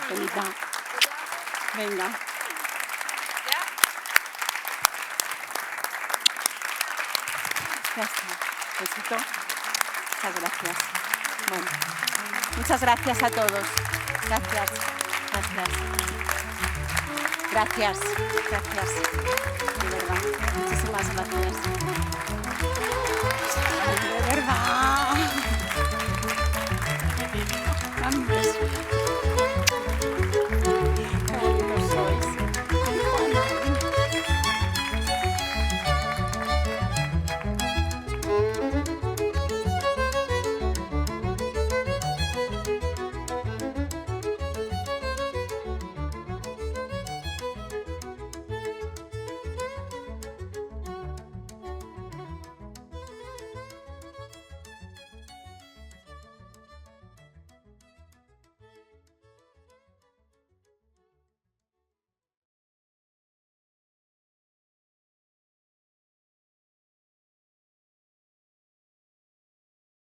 Benita. Venga. Ya está. Besito. Muchas gracias. Bueno, muchas gracias a todos. Gracias. Gracias. Gracias. De verdad. Muchísimas gracias.